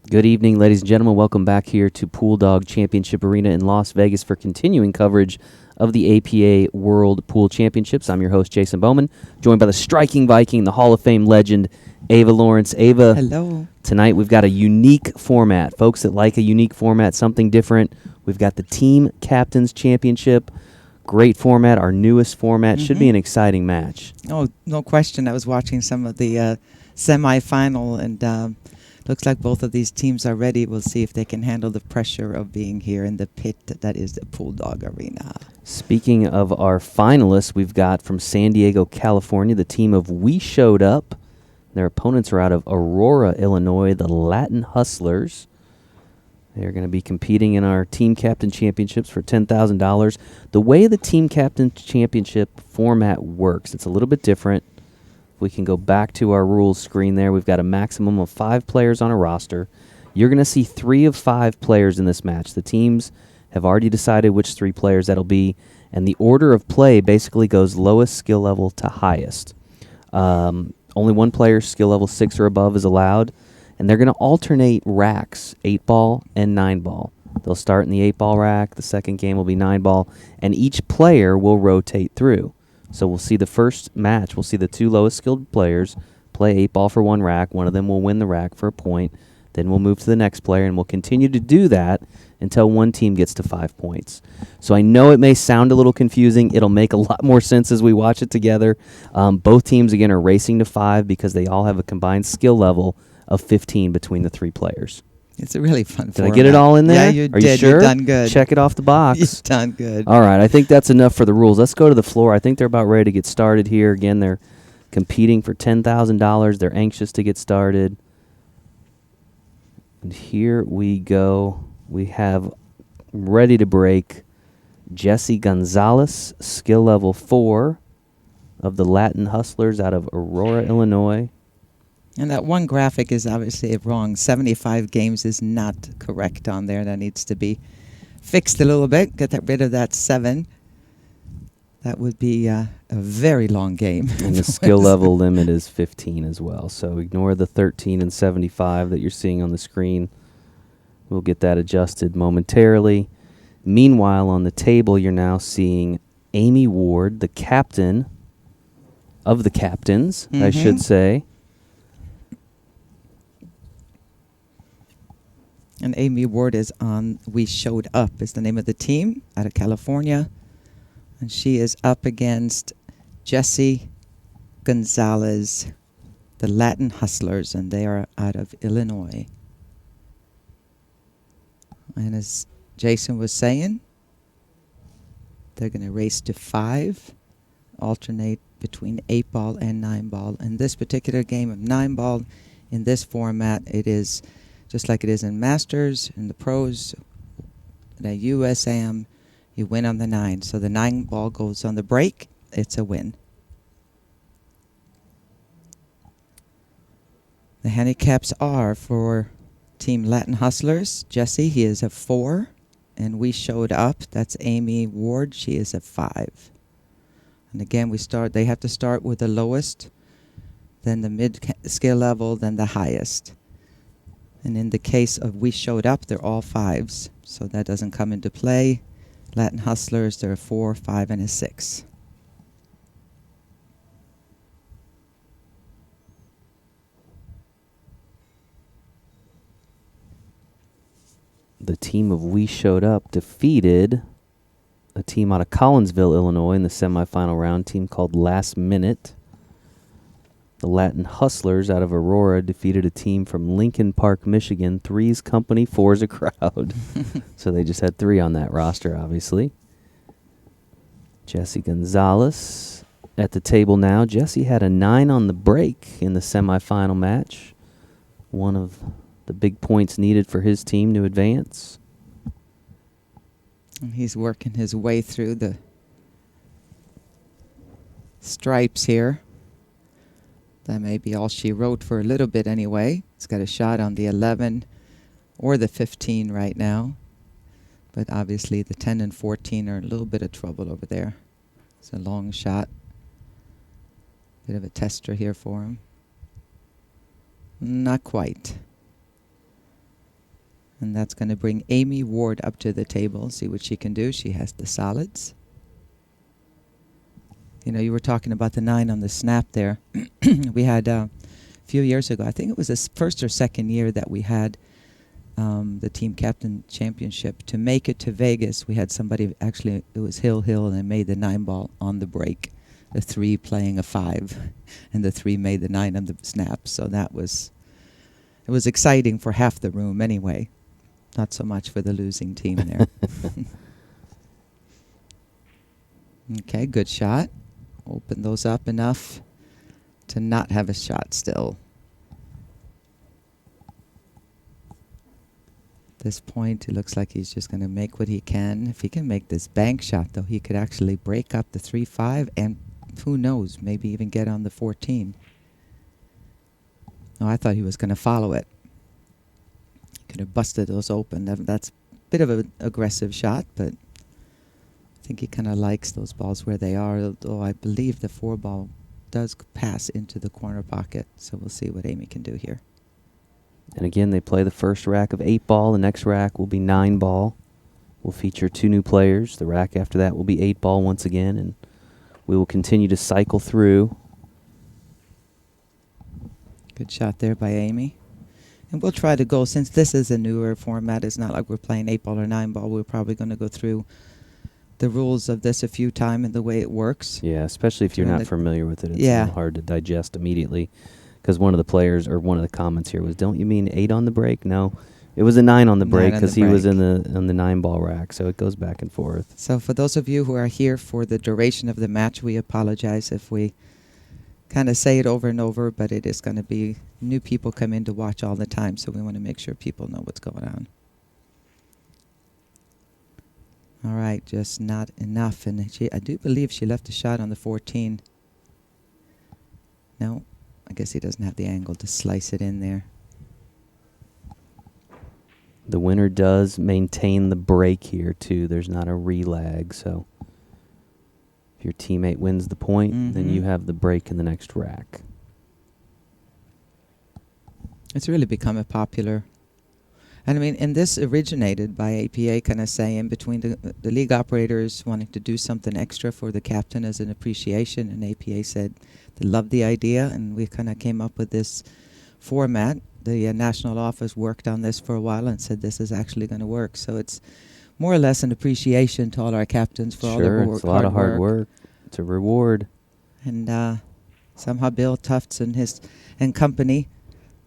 Good evening, ladies and gentlemen. Welcome back here to Pool Dog Championship Arena in Las Vegas for continuing coverage of the APA World Pool Championships. I'm your host, Jason Bowman, joined by the striking Viking, the Hall of Fame legend, Ava Lawrence. Ava, hello. Tonight we've got a unique format. Folks that like a unique format, something different. We've got the Team Captains Championship. Great format, our newest format. Should be an exciting match. Oh, no question. I was watching some of the semifinal, and looks like both of these teams are ready. We'll see if they can handle the pressure of being here in the pit that is the Pool Dog Arena. Speaking of our finalists, we've got from San Diego, California, the team of We Showed Up. Their opponents are out of Aurora, Illinois, the Latin Hustlers. They're going to be competing in our Team Captain Championships for $10,000. The way the Team Captain Championship format works, it's a little bit different. We can go back to our rules screen there. We've got a maximum of 5 players on a roster. You're going to see 3 of 5 players in this match. The teams have already decided which 3 players that'll be, and the order of play basically goes lowest skill level to highest. Only one player, skill level 6 or above, is allowed, and they're going to alternate racks, 8-ball and 9-ball. They'll start in the 8-ball rack. The second game will be 9-ball, and each player will rotate through. So we'll see the first match. We'll see the 2 lowest skilled players play 8-ball for one rack. One of them will win the rack for a point. Then we'll move to the next player, and we'll continue to do that until one team gets to 5 points. So I know it may sound a little confusing. It'll make a lot more sense as we watch it together. Both teams, again, are racing to 5 because they all have a combined skill level of 15 between the 3 players. It's a really fun Did format. I get it all in there? Yeah, you Are did. you sure? You've done good. Check it off the box. You've done good. All right, I think that's enough for the rules. Let's go to the floor. I think they're about ready to get started here. Again, they're competing for $10,000. They're anxious to get started. And here we go. We have ready to break Jesse Gonzalez, skill level 4 of the Latin Hustlers out of Aurora, Illinois. And that one graphic is obviously wrong. 75 games is not correct on there. That needs to be fixed a little bit. Get rid of that 7. That would be a very long game. And the skill level limit is 15 as well. So ignore the 13 and 75 that you're seeing on the screen. We'll get that adjusted momentarily. Meanwhile, on the table, you're now seeing Amy Ward, the captain of the captains, I should say. And Amy Ward is on We Showed Up is the name of the team out of California. And she is up against Jesse Gonzalez, the Latin Hustlers, and they are out of Illinois. And as Jason was saying, they're going to race to 5, alternate between 8-ball and 9-ball. In this particular game of 9-ball, in this format, it is just like it is in Masters, in the pros, the USAM, you win on the 9. So the 9-ball goes on the break, it's a win. The handicaps are for Team Latin Hustlers. Jesse, he is a 4. And We Showed Up, that's Amy Ward, she is a 5. And again, they have to start with the lowest, then the mid skill level, then the highest. And in the case of We Showed Up, they're all 5s. So that doesn't come into play. Latin Hustlers, they're a 4, 5, and a 6. The team of We Showed Up defeated a team out of Collinsville, Illinois in the semifinal round, team called Last Minute. The Latin Hustlers out of Aurora defeated a team from Lincoln Park, Michigan. 3's company, 4's a crowd. So they just had 3 on that roster, obviously. Jesse Gonzalez at the table now. Jesse had a 9 on the break in the semifinal match. One of the big points needed for his team to advance. And he's working his way through the stripes here. That may be all she wrote for a little bit anyway. It's got a shot on the 11 or the 15 right now. But obviously the 10 and 14 are a little bit of trouble over there. It's a long shot. Bit of a tester here for him. Not quite. And that's going to bring Amy Ward up to the table, see what she can do. She has the solids. You know, you were talking about the 9 on the snap there. We had a few years ago, I think it was the first or second year that we had the team captain championship. To make it to Vegas, we had somebody, actually it was Hill, and they made the 9 ball on the break. The 3 playing a 5, and the 3 made the 9 on the snap. So it was exciting for half the room anyway. Not so much for the losing team there. Okay, good shot. Open those up enough to not have a shot still. At this point, it looks like he's just going to make what he can. If he can make this bank shot, though, he could actually break up the 3-5 and who knows, maybe even get on the 14. Oh, I thought he was going to follow it. Could have busted those open. That's a bit of an aggressive shot, but I think he kind of likes those balls where they are, although I believe the 4 ball does pass into the corner pocket. So we'll see what Amy can do here. And again, they play the first rack of 8 ball. The next rack will be 9 ball. We'll feature 2 new players. The rack after that will be 8 ball once again, and we will continue to cycle through. Good shot there by Amy. And we'll try to go, since this is a newer format, it's not like we're playing 8 ball or 9 ball. We're probably going to go through the rules of this a few times and the way it works. Yeah, especially if you're not familiar with it. It's Yeah. a little hard to digest immediately. Because one of the players, or one of the comments here was, don't you mean 8 on the break? No, it was a 9 on the 9 break on because the he was break. on the 9 ball rack. So it goes back and forth. So for those of you who are here for the duration of the match, we apologize if we kind of say it over and over, but it is going to be new people come in to watch all the time, so we want to make sure people know what's going on. All right, just not enough. And I do believe she left a shot on the 14. No, I guess he doesn't have the angle to slice it in there. The winner does maintain the break here, too. There's not a relag, so if your teammate wins the point, then you have the break in the next rack. It's really become a popular, and I mean, and this originated by APA kind of saying between the league operators wanting to do something extra for the captain as an appreciation, and APA said they loved the idea, and we kind of came up with this format. The national office worked on this for a while and said this is actually going to work. So it's more or less an appreciation to all our captains for all their Sure, it's a lot of hard work. It's a reward. And somehow Bill Tufts and company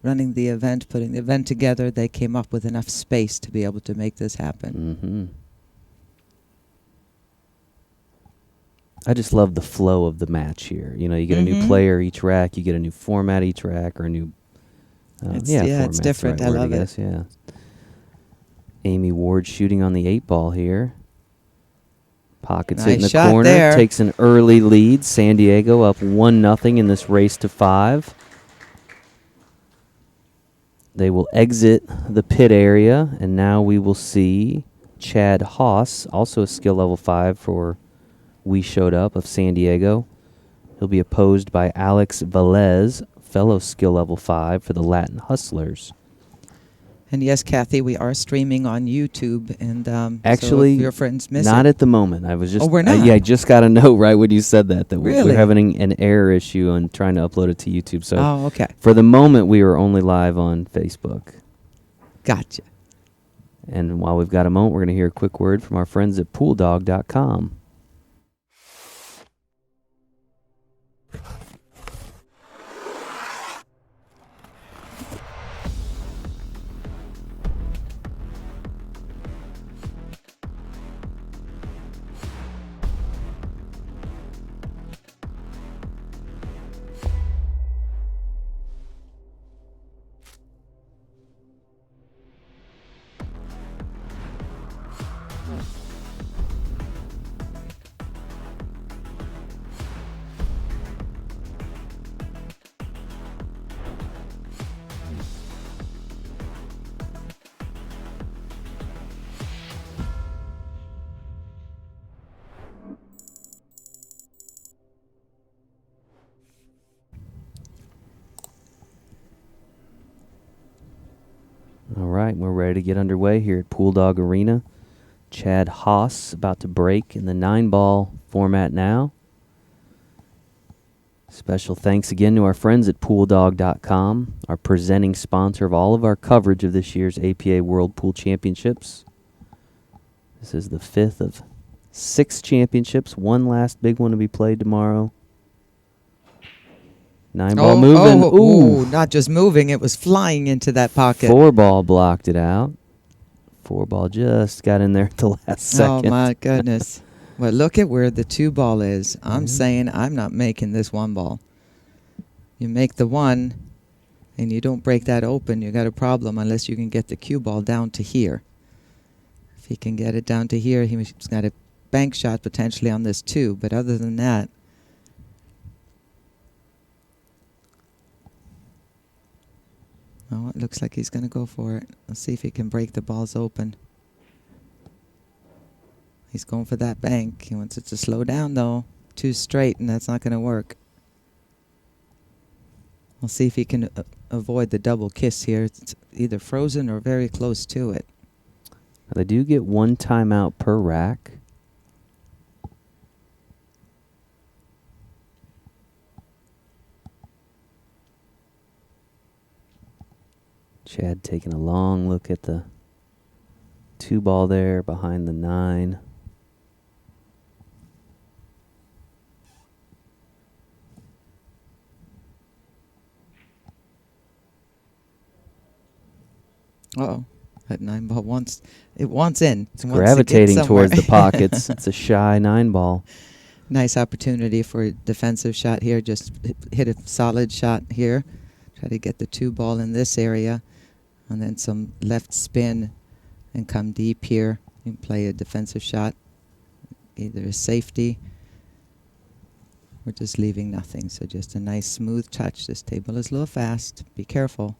running the event, putting the event together, they came up with enough space to be able to make this happen. I just love the flow of the match here. You know, you get a new player each rack, you get a new format each rack, or a new it's different. Right, I love it. it. Yeah. Amy Ward shooting on the 8 ball here. Pockets it in the shot corner. there. Takes an early lead. San Diego up 1-0 in this race to 5. They will exit the pit area, and now we will see Chad Haas, also a skill level 5 for We Showed Up of San Diego. He'll be opposed by Alex Velez, fellow skill level 5 for the Latin Hustlers. And yes, Kathy, we are streaming on YouTube, and Actually, so if your friends miss not it. at the moment. I was just we're not? I just got a note right when you said that Really? we're having an error issue on trying to upload it to YouTube. So Okay. for the moment, we are only live on Facebook. Gotcha. And while we've got a moment, we're going to hear a quick word from our friends at PoolDog.com. right, we're ready to get underway here at Pool Dog Arena. Chad Haas about to break in the 9-ball format now. Special thanks again to our friends at PoolDog.com, our presenting sponsor of all of our coverage of this year's APA World Pool Championships. This is the 5th of 6 championships. One last big one to be played tomorrow. 9-ball moving. Ooh, not just moving, it was flying into that pocket. 4-ball blocked it out. 4-ball just got in there at the last second. Oh, my goodness. Well, look at where the 2-ball is. I'm Yeah. saying I'm not making this 1-ball. You make the 1, and you don't break that open, you got a problem unless you can get the cue ball down to here. If he can get it down to here, he's got a bank shot potentially on this 2. But other than that, oh, it looks like he's going to go for it. Let's see if he can break the balls open. He's going for that bank. He wants it to slow down, though. 2 straight, and that's not going to work. We'll see if he can avoid the double kiss here. It's either frozen or very close to it. They do get 1 timeout per rack. Chad taking a long look at the 2-ball there behind the 9. Uh-oh. That 9-ball wants in. It's It wants to get gravitating somewhere. towards the pockets. It's a shy 9-ball. Nice opportunity for a defensive shot here. Just hit a solid shot here. Try to get the 2-ball in this area. And then some left spin and come deep here. You can play a defensive shot. Either a safety or just leaving nothing. So just a nice smooth touch. This table is a little fast. Be careful.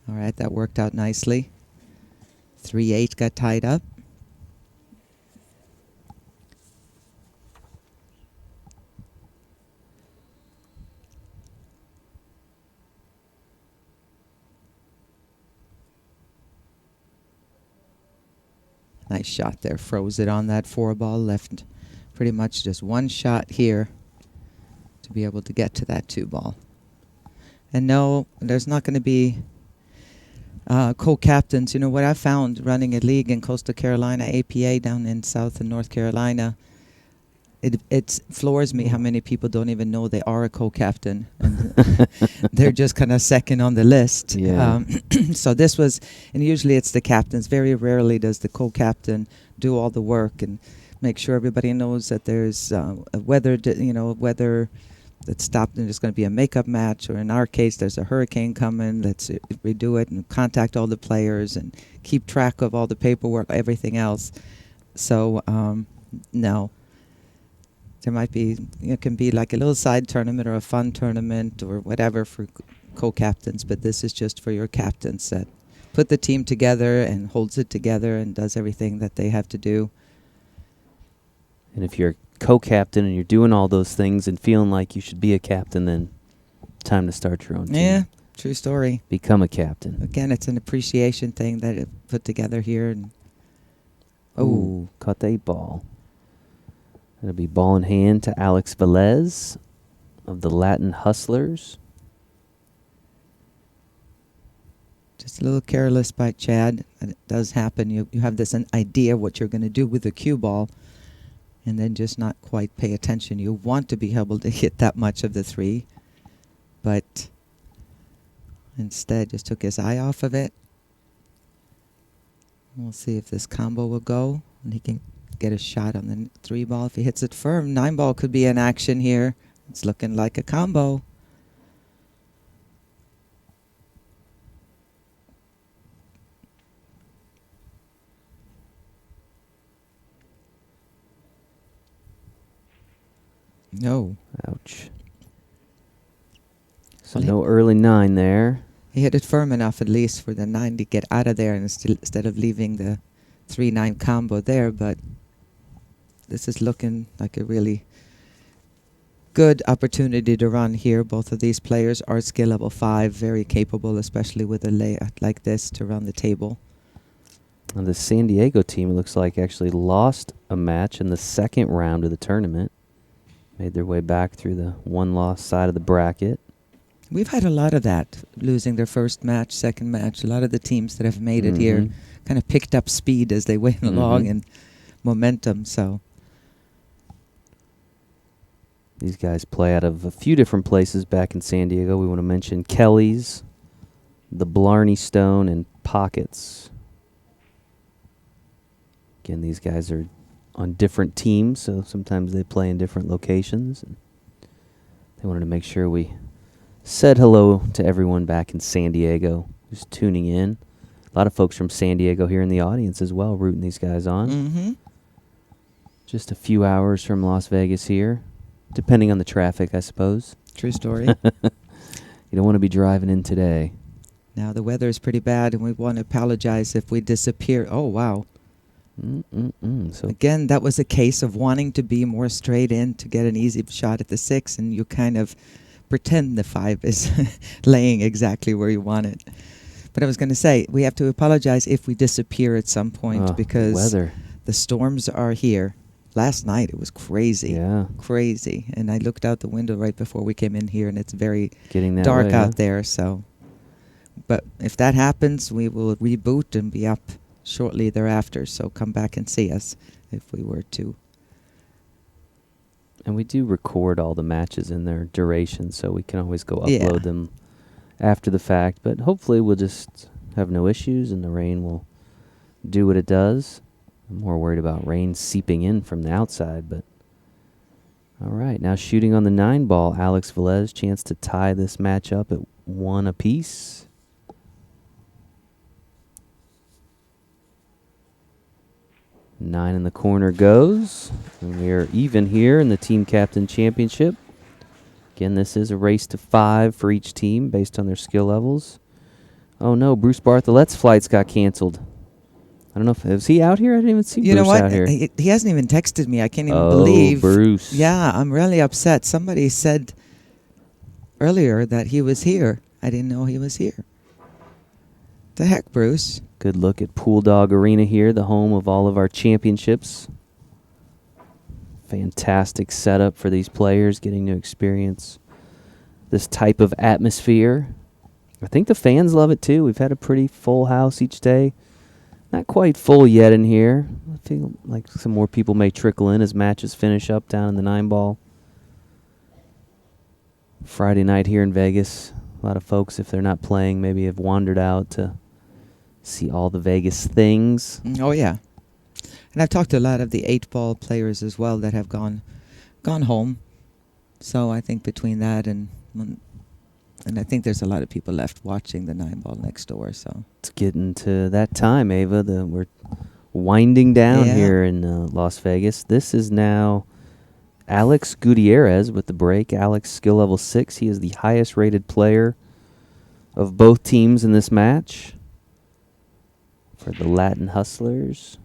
All right, that worked out nicely. 3-8 got tied up. Nice shot there. Froze it on that 4-ball. Left pretty much just 1 shot here to be able to get to that 2-ball. And no, there's not going to be co-captains. You know, what I found running a league in Coastal Carolina, APA down in South and North Carolina, it floors me how many people don't even know they are a co-captain. And they're just kind of second on the list. Yeah. So this was, and usually it's the captains. Very rarely does the co-captain do all the work and make sure everybody knows that there's a weather that's stopped and there's going to be a makeup match, or in our case, there's a hurricane coming. Let's redo it and contact all the players and keep track of all the paperwork, everything else. So, no. There might be, it can be like a little side tournament or a fun tournament or whatever for co-captains, but this is just for your captains that put the team together and holds it together and does everything that they have to do. And if you're co-captain and you're doing all those things and feeling like you should be a captain, then time to start your own team. Yeah, true story. Become a captain. Again, it's an appreciation thing that it put together here. And Ooh, caught the 8-ball. It'll be ball in hand to Alex Velez of the Latin Hustlers. just a little careless by Chad. And it does happen. You have this an idea what you're going to do with the cue ball, and then just not quite pay attention. You want to be able to hit that much of the 3, but instead just took his eye off of it. We'll see if this combo will go, and he can get a shot on the 3 ball. If he hits it firm, 9 ball could be in action here. It's looking like a combo. No. Ouch. So Well, no early 9 there. He hit it firm enough at least for the 9 to get out of there instead of leaving the 3-9 combo there, but this is looking like a really good opportunity to run here. Both of these players are skill level 5, very capable, especially with a layout like this to run the table. And the San Diego team, it looks like, actually lost a match in the second round of the tournament. Made their way back through the one-loss side of the bracket. We've had a lot of that, losing their first match, second match. A lot of the teams that have made it here Mhm. kind of picked up speed as they went along Mhm. and momentum. So These guys play out of a few different places back in San Diego. We want to mention Kelly's, the Blarney Stone, and Pockets. Again, these guys are on different teams, so sometimes they play in different locations. And they wanted to make sure we said hello to everyone back in San Diego who's tuning in. A lot of folks from San Diego here in the audience as well, rooting these guys on. mm-hmm. Just a few hours from Las Vegas here, depending on the traffic, I suppose. True story. You don't want to be driving in today. Now the weather is pretty bad, and we want to apologize if we disappear. Oh, wow. So Again, that was a case of wanting to be more straight in to get an easy shot at the 6, and you kind of pretend the 5 is laying exactly where you want it. But I was going to say, we have to apologize if we disappear at some point because weather. the storms are here. Last night it was crazy. Yeah, Crazy. And I looked out the window right before we came in here, and it's very getting that dark way, out huh? there. So, but if that happens, we will reboot and be up shortly thereafter. So come back and see us if we were to. And we do record all the matches in their duration, so we can always go Yeah. upload them after the fact. But hopefully we'll just have no issues and the rain will do what it does. I'm more worried about rain seeping in from the outside, but all right. Now shooting on the 9 ball, Alex Velez, chance to tie this match up at 1 apiece. Nine in the corner goes. And we are even here in the Team Captain Championship. Again, this is a race to 5 for each team based on their skill levels. Oh no, Bruce Bartholet's flights got canceled. I don't know if is he out here? I didn't even see You Bruce know what? out here. He hasn't even texted me. I can't even Oh, believe. Bruce. Yeah, I'm really upset. Somebody said earlier that he was here. I didn't know he was here. The heck, Bruce? Good look at Pool Dog Arena here, the home of all of our championships. Fantastic setup for these players, getting to experience this type of atmosphere. I think the fans love it too. We've had a pretty full house each day. Not quite full yet in here. I feel like some more people may trickle in as matches finish up down in the 9 ball. Friday night here in Vegas. A lot of folks, if they're not playing, maybe have wandered out to see all the Vegas things. Oh, yeah. And I've talked to a lot of the 8-ball players as well that have gone home. So I think between that and I think there's a lot of people left watching the 9-ball next door. So It's getting to that time, Ava. We're winding down Yeah. here in Las Vegas. This is now Alex Gutierrez with the break. Alex, skill level 6. He is the highest rated player of both teams in this match for the Latin Hustlers.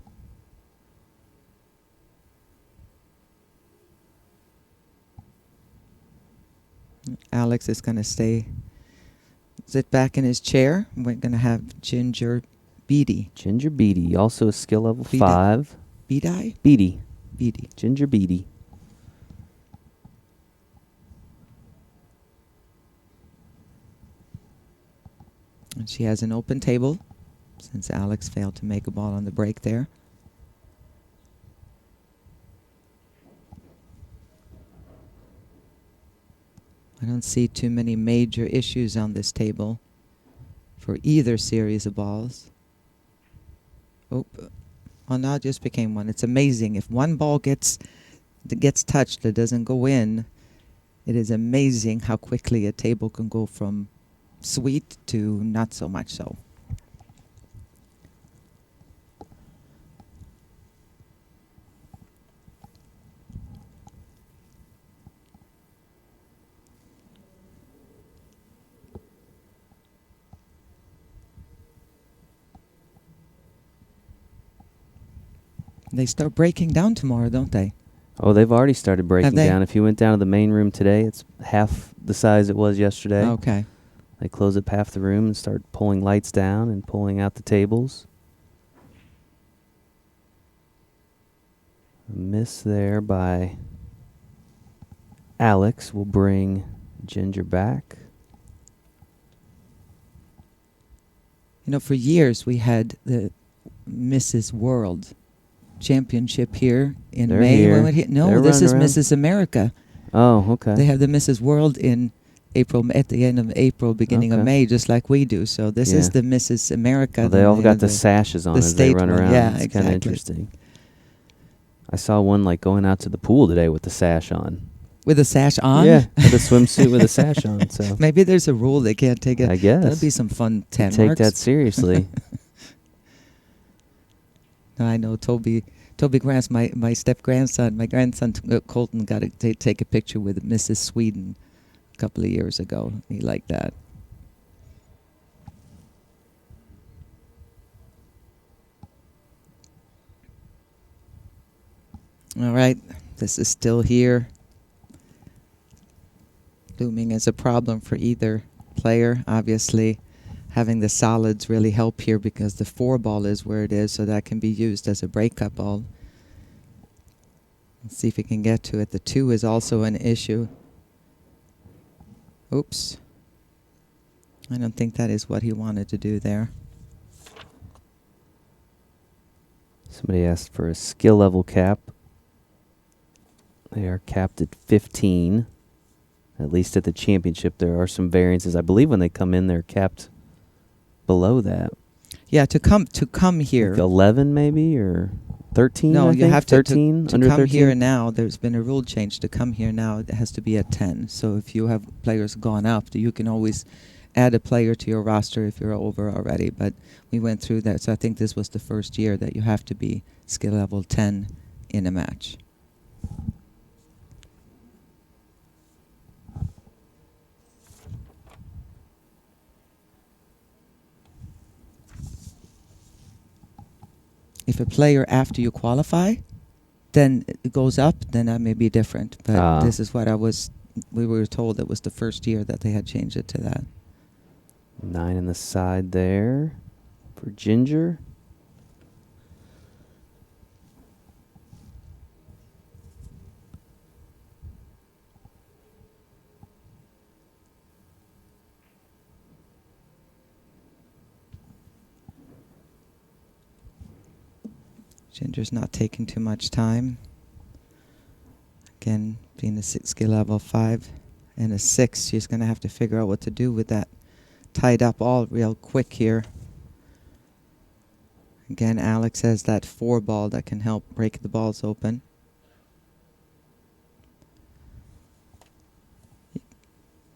Alex is going to sit back in his chair. We're going to have Ginger Beatty. Ginger Beatty, also a skill level Beatty. 5. Beatty? Beatty. Beatty. Ginger Beatty. And she has an open table since Alex failed to make a ball on the break there. I don't see too many major issues on this table for either series of balls. Oh, now it just became one. It's amazing. If one ball gets touched that doesn't go in, it is amazing how quickly a table can go from sweet to not so much so. They start breaking down tomorrow, don't they? Oh, they've already started breaking they? down. If you went down to the main room today, it's half the size it was yesterday. Okay. They close up half the room and start pulling lights down and pulling out the tables. A miss there by Alex will bring Ginger back. You know, for years we had the Mrs. World Championship here in They're May. here. No, They're this is running around. Mrs. America. Oh, okay. They have the Mrs. World in April, at the end of April, beginning of Okay. May, just like we do. So this is Yeah. the Mrs. America. Well, they then all got have the sashes on the as they state run one. around. Yeah, It's kind of exactly. interesting. I saw one like going out to the pool today with the sash on. With a sash on? Yeah, with a swimsuit with a sash on. So Maybe there's a rule they can't take it. I guess That'd be some fun 10 take marks. that seriously. I know Toby Grant's my step grandson. My grandson Colton got to take a picture with Mrs. Sweden a couple of years ago. He liked that. All right, this is still here. Looming as a problem for either player. Obviously, having the solids really help here because the 4 ball is where it is, so that can be used as a breakup ball. Let's see if we can get to it. The 2 is also an issue. Oops. I don't think that is what he wanted to do there. Somebody asked for a skill level cap. They are capped at 15. At least at the championship, there are some variances. I believe when they come in, they're capped below that. Yeah, to come here. Like 11 maybe, or 13, No, I you think? have to 13, to under come 13? here now. There's been a rule change. To come here now, it has to be at 10. So if you have players gone up, you can always add a player to your roster if you're over already. But we went through that, so I think this was the first year that you have to be skill level 10 in a match. If a player after you qualify, then it goes up, then that may be different. But this is what we were told it was the first year that they had changed it to that. 9 in the side there for Ginger. Ginger's not taking too much time. Again, being a skill level 5 and a 6, she's going to have to figure out what to do with that tied up all real quick here. Again, Alex has that 4 ball that can help break the balls open.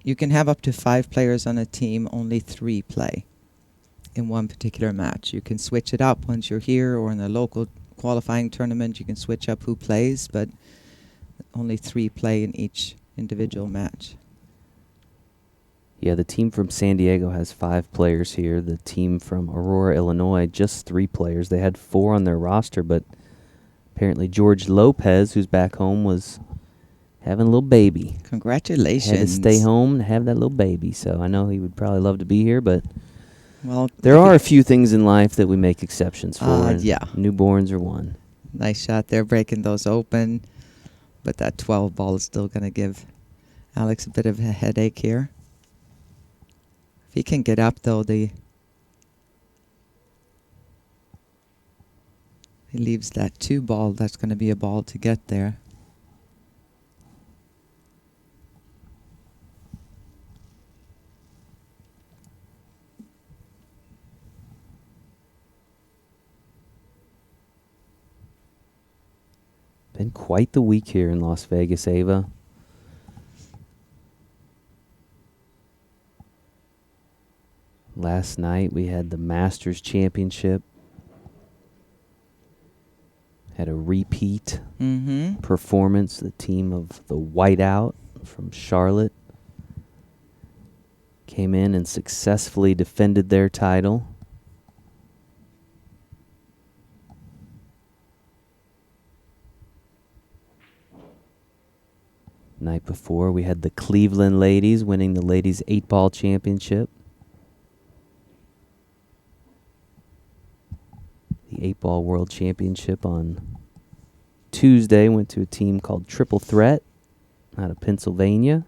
You can have up to 5 players on a team, only 3 play in one particular match. You can switch it up once you're here or in a local qualifying tournament. You can switch up who plays, but only 3 play in each individual match. Yeah, the team from San Diego has 5 players here. The team from Aurora, Illinois, just 3 players. They had 4 on their roster, but apparently George Lopez, who's back home, was having a little baby. Congratulations. Had to stay home and have that little baby. So I know he would probably love to be here, but well, there are a few things in life that we make exceptions for. And yeah. Newborns are one. Nice shot there, breaking those open. But that 12 ball is still going to give Alex a bit of a headache here. If he can get up, though, he leaves that 2 ball. That's going to be a ball to get there. Been quite the week here in Las Vegas, Ava. Last night we had the Masters Championship. Had a repeat performance. The team of the Whiteout from Charlotte came in and successfully defended their title. Night before, we had the Cleveland ladies winning the ladies 8-ball championship. The 8-ball world championship on Tuesday went to a team called Triple Threat out of Pennsylvania.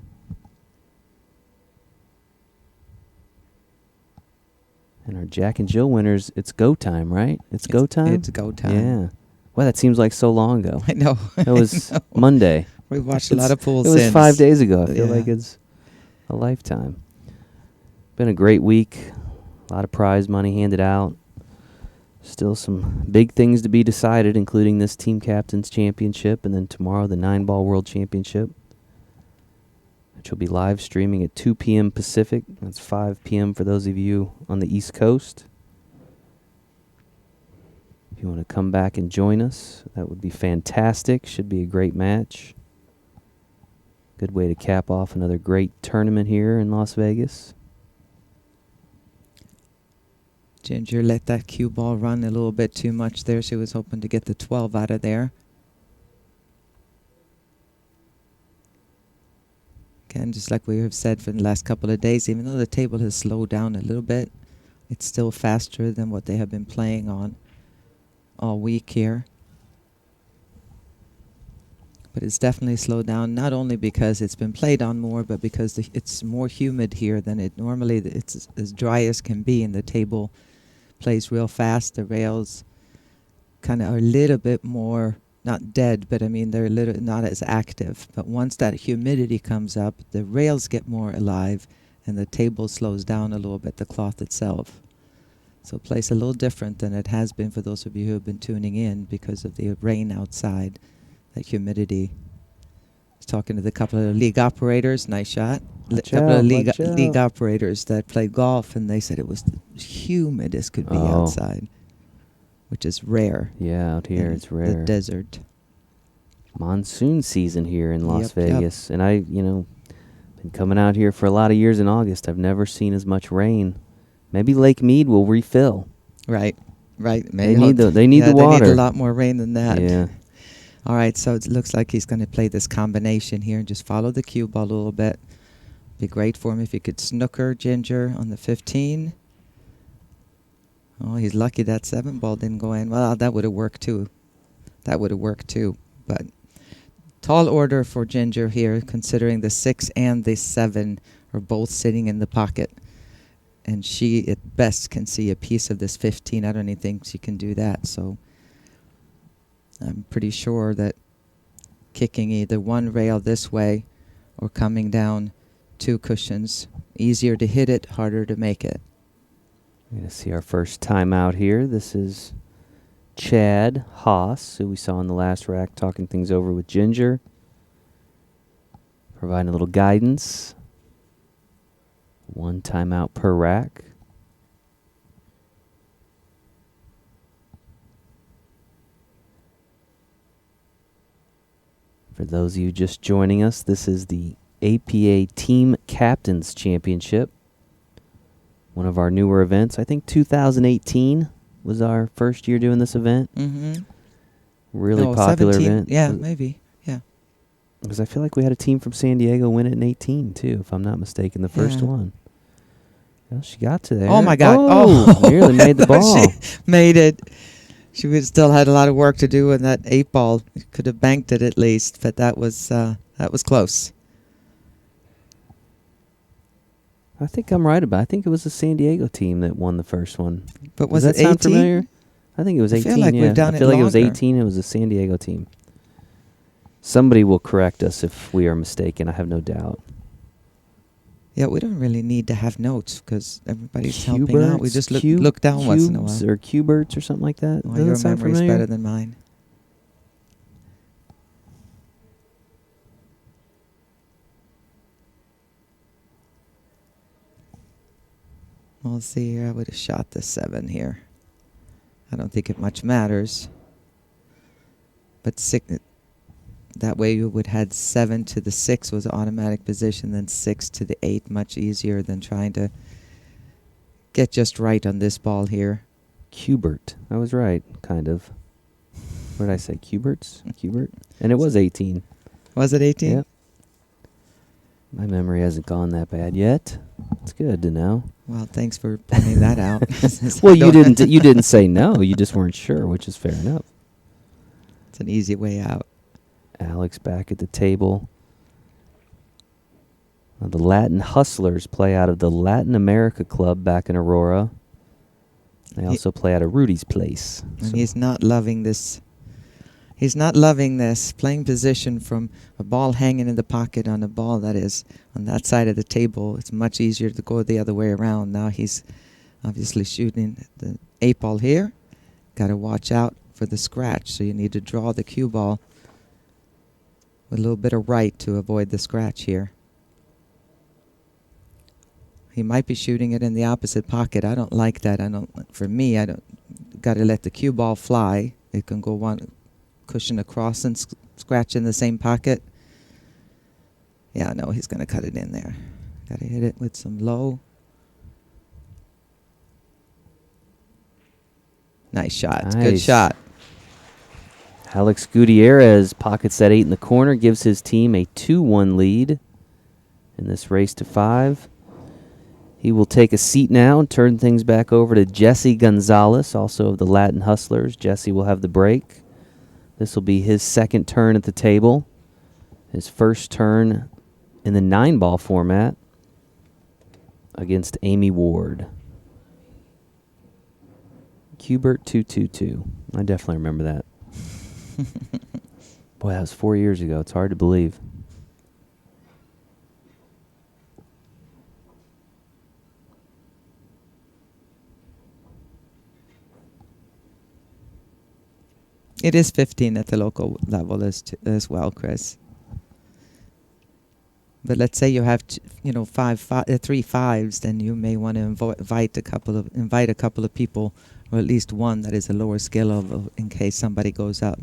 And our Jack and Jill winners, it's go time, right? It's go time? It's go time. Yeah. Well, that seems like so long ago. I know. That was I know. Monday. We watched a lot of pools It was since. 5 days ago. I feel Yeah. like it's a lifetime. Been a great week. A lot of prize money handed out. Still some big things to be decided, including this Team Captains Championship, and then tomorrow the 9-ball World Championship, which will be live streaming at 2 p.m. Pacific. That's 5 p.m. for those of you on the East Coast. If you want to come back and join us, that would be fantastic. Should be a great match. Good way to cap off another great tournament here in Las Vegas. Ginger let that cue ball run a little bit too much there. She was hoping to get the 12 out of there. Again, just like we have said for the last couple of days, even though the table has slowed down a little bit, it's still faster than what they have been playing on all week here. But it's definitely slowed down, not only because it's been played on more, but because it's more humid here than it normally. It's as dry as can be, and the table plays real fast. The rails kind of are a little bit more, not dead, but I mean they're a little not as active. But once that humidity comes up, the rails get more alive, and the table slows down a little bit, the cloth itself. So it plays a little different than it has been for those of you who have been tuning in because of the rain outside. That humidity. I was talking to the couple of league operators. Nice shot. Couple of league operators that played golf, and they said it was humid as could be outside, which is rare. Yeah, out here it's rare. The desert. Monsoon season here in Las Yep, yep. Vegas, and I, been coming out here for a lot of years in August. I've never seen as much rain. Maybe Lake Mead will refill. Right. They need the water. They need a lot more rain than that. Yeah. All right, so it looks like he's going to play this combination here and just follow the cue ball a little bit. Be great for him if he could snooker Ginger on the 15. Oh, he's lucky that 7 ball didn't go in. Well, that would have worked too. But tall order for Ginger here, considering the 6 and the 7 are both sitting in the pocket. And she, at best, can see a piece of this 15. I don't even think she can do that, so I'm pretty sure that kicking either one rail this way or coming down 2 cushions, easier to hit it, harder to make it. We're going to see our first timeout here. This is Chad Haas, who we saw in the last rack talking things over with Ginger, providing a little guidance. 1 timeout per rack. For those of you just joining us, this is the APA Team Captains Championship. One of our newer events. I think 2018 was our first year doing this event. Mm-hmm. Really popular 17. event. Yeah, maybe. Yeah. Because I feel like we had a team from San Diego win it in 18 too, if I'm not mistaken, the first Yeah. one. Well, she got to there. Oh, my God. Oh! Nearly made the ball. She made it. She would still had a lot of work to do in that 8 ball. Could have banked it at least, but that was close. I think I'm right about it. I think it was the San Diego team that won the first one. But was Does it that sound 18? familiar? I think it was I 18. feel like yeah. we've done I it feel like it was longer. 18. It was a San Diego team. Somebody will correct us if we are mistaken. I have no doubt. Yeah, we don't really need to have notes because everybody's helping out. We just Cuberts? look down once in a Cubes while. or Cuberts or something like that. Well, Doesn't your that sound memory's familiar? better than mine. We'll see here. I would have shot the 7 here. I don't think it much matters. But that way you would had 7 to the 6 was automatic position, then 6 to the 8, much easier than trying to get just right on this ball here. Cubert. I was right, kind of. What did I say? Cuberts? Cubert? And it was 18. Was it 18? Yep. My memory hasn't gone that bad yet. It's good to know. Well, thanks for pointing that out. Well, you didn't. You didn't say no. You just weren't sure, which is fair enough. It's an easy way out. Alex back at the table. The Latin Hustlers play out of the Latin America Club back in Aurora. They also play out of Rudy's Place. And So he's not loving this. He's not loving this playing position from a ball hanging in the pocket on a ball that is on that side of the table. It's much easier to go the other way around. Now he's obviously shooting the 8-ball here. Got to watch out for the scratch. So you need to draw the cue ball with a little bit of right to avoid the scratch here. He might be shooting it in the opposite pocket. I don't like that. For me, I don't. Got to let the cue ball fly. It can go one cushion across and scratch in the same pocket. Yeah, no, he's going to cut it in there. Got to hit it with some low. Nice shot. Nice. Good shot. Alex Gutierrez pockets that 8 in the corner, gives his team a 2-1 lead in this race to 5. He will take a seat now and turn things back over to Jesse Gonzalez, also of the Latin Hustlers. Jesse will have the break. This will be his second turn at the table. His first turn in the 9-ball format against Amy Ward. Cubert 222. I definitely remember that. Boy, that was 4 years ago. It's hard to believe. It is 15 at the local level as well, Chris. But let's say you have three fives, then you may want to invite a couple of people, or at least one that is a lower skill level in case somebody goes up.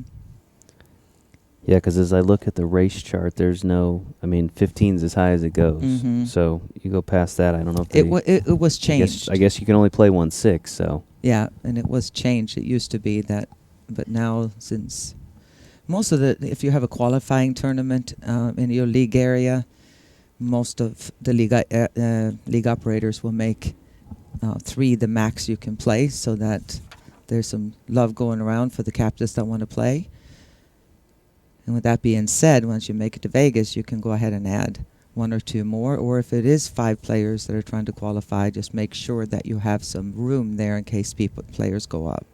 Yeah, because as I look at the race chart, there's no. 15's as high as it goes. Mhm. So you go past that. I don't know if It was changed. I guess you can only play 1-6. So Yeah, and it was changed. It used to be that, but now since most of if you have a qualifying tournament in your league area, most of the league operators will make 3 the max you can play, so that there's some love going around for the captains that want to play. And with that being said, once you make it to Vegas, you can go ahead and add 1 or 2 more. Or if it is 5 players that are trying to qualify, just make sure that you have some room there in case players go up.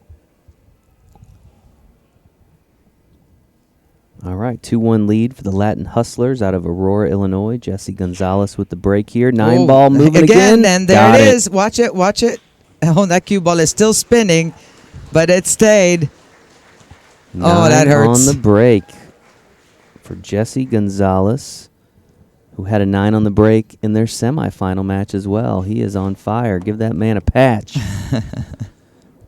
all right, 2-1 lead for the Latin Hustlers out of Aurora, Illinois. Jesse Gonzalez with the break here. 9-ball moving again. And there Got it is. Watch it. Oh, that cue ball is still spinning, but it stayed. 9 Oh, that hurts. on the break for Jesse Gonzalez, who had a 9 on the break in their semifinal match as well. He is on fire. Give that man a patch.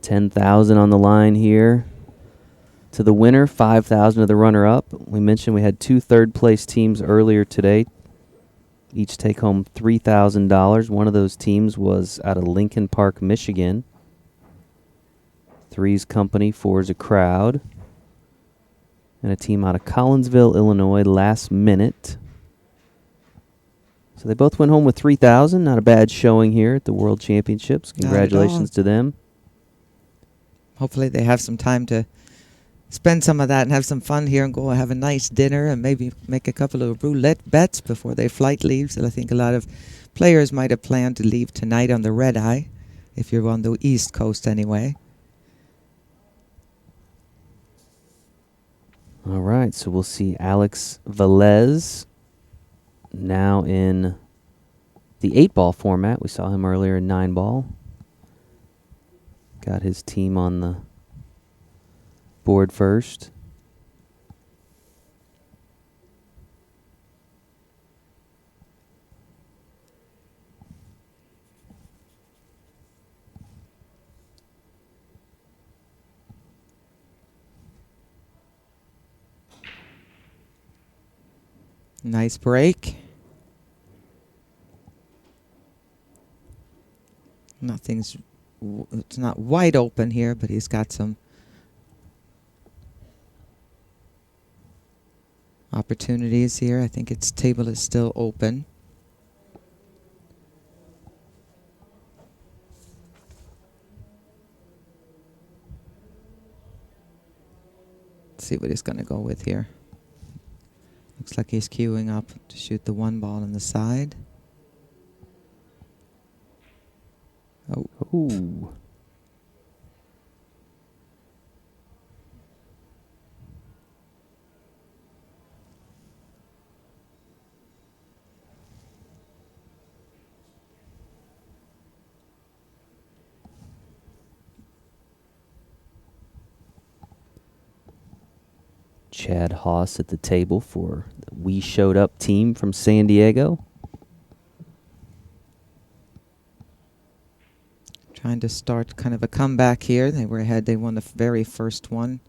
10,000 on the line here to the winner, 5,000 to the runner-up. We mentioned we had 2 third-place teams earlier today. Each take home $3,000. One of those teams was out of Lincoln Park, Michigan. 3's Company, 4's a Crowd. And a team out of Collinsville, Illinois, Last Minute. So they both went home with $3,000. Not a bad showing here at the World Championships. Not at Congratulations all. to them. Hopefully they have some time to spend some of that and have some fun here and go have a nice dinner and maybe make a couple of roulette bets before their flight leaves. And I think a lot of players might have planned to leave tonight on the red eye, if you're on the East Coast anyway. All right, so we'll see Alex Velez now in the 8-ball format. We saw him earlier in 9-ball. Got his team on the board first. Nice break. It's not wide open here, but he's got some opportunities here. I think its table is still open. see what he's going to go with here. Looks like he's queuing up to shoot the one ball on the side. Oh, Ooh. Chad Haas at the table for the We Showed Up team from San Diego. trying to start kind of a comeback here. They were ahead. They won the very first one.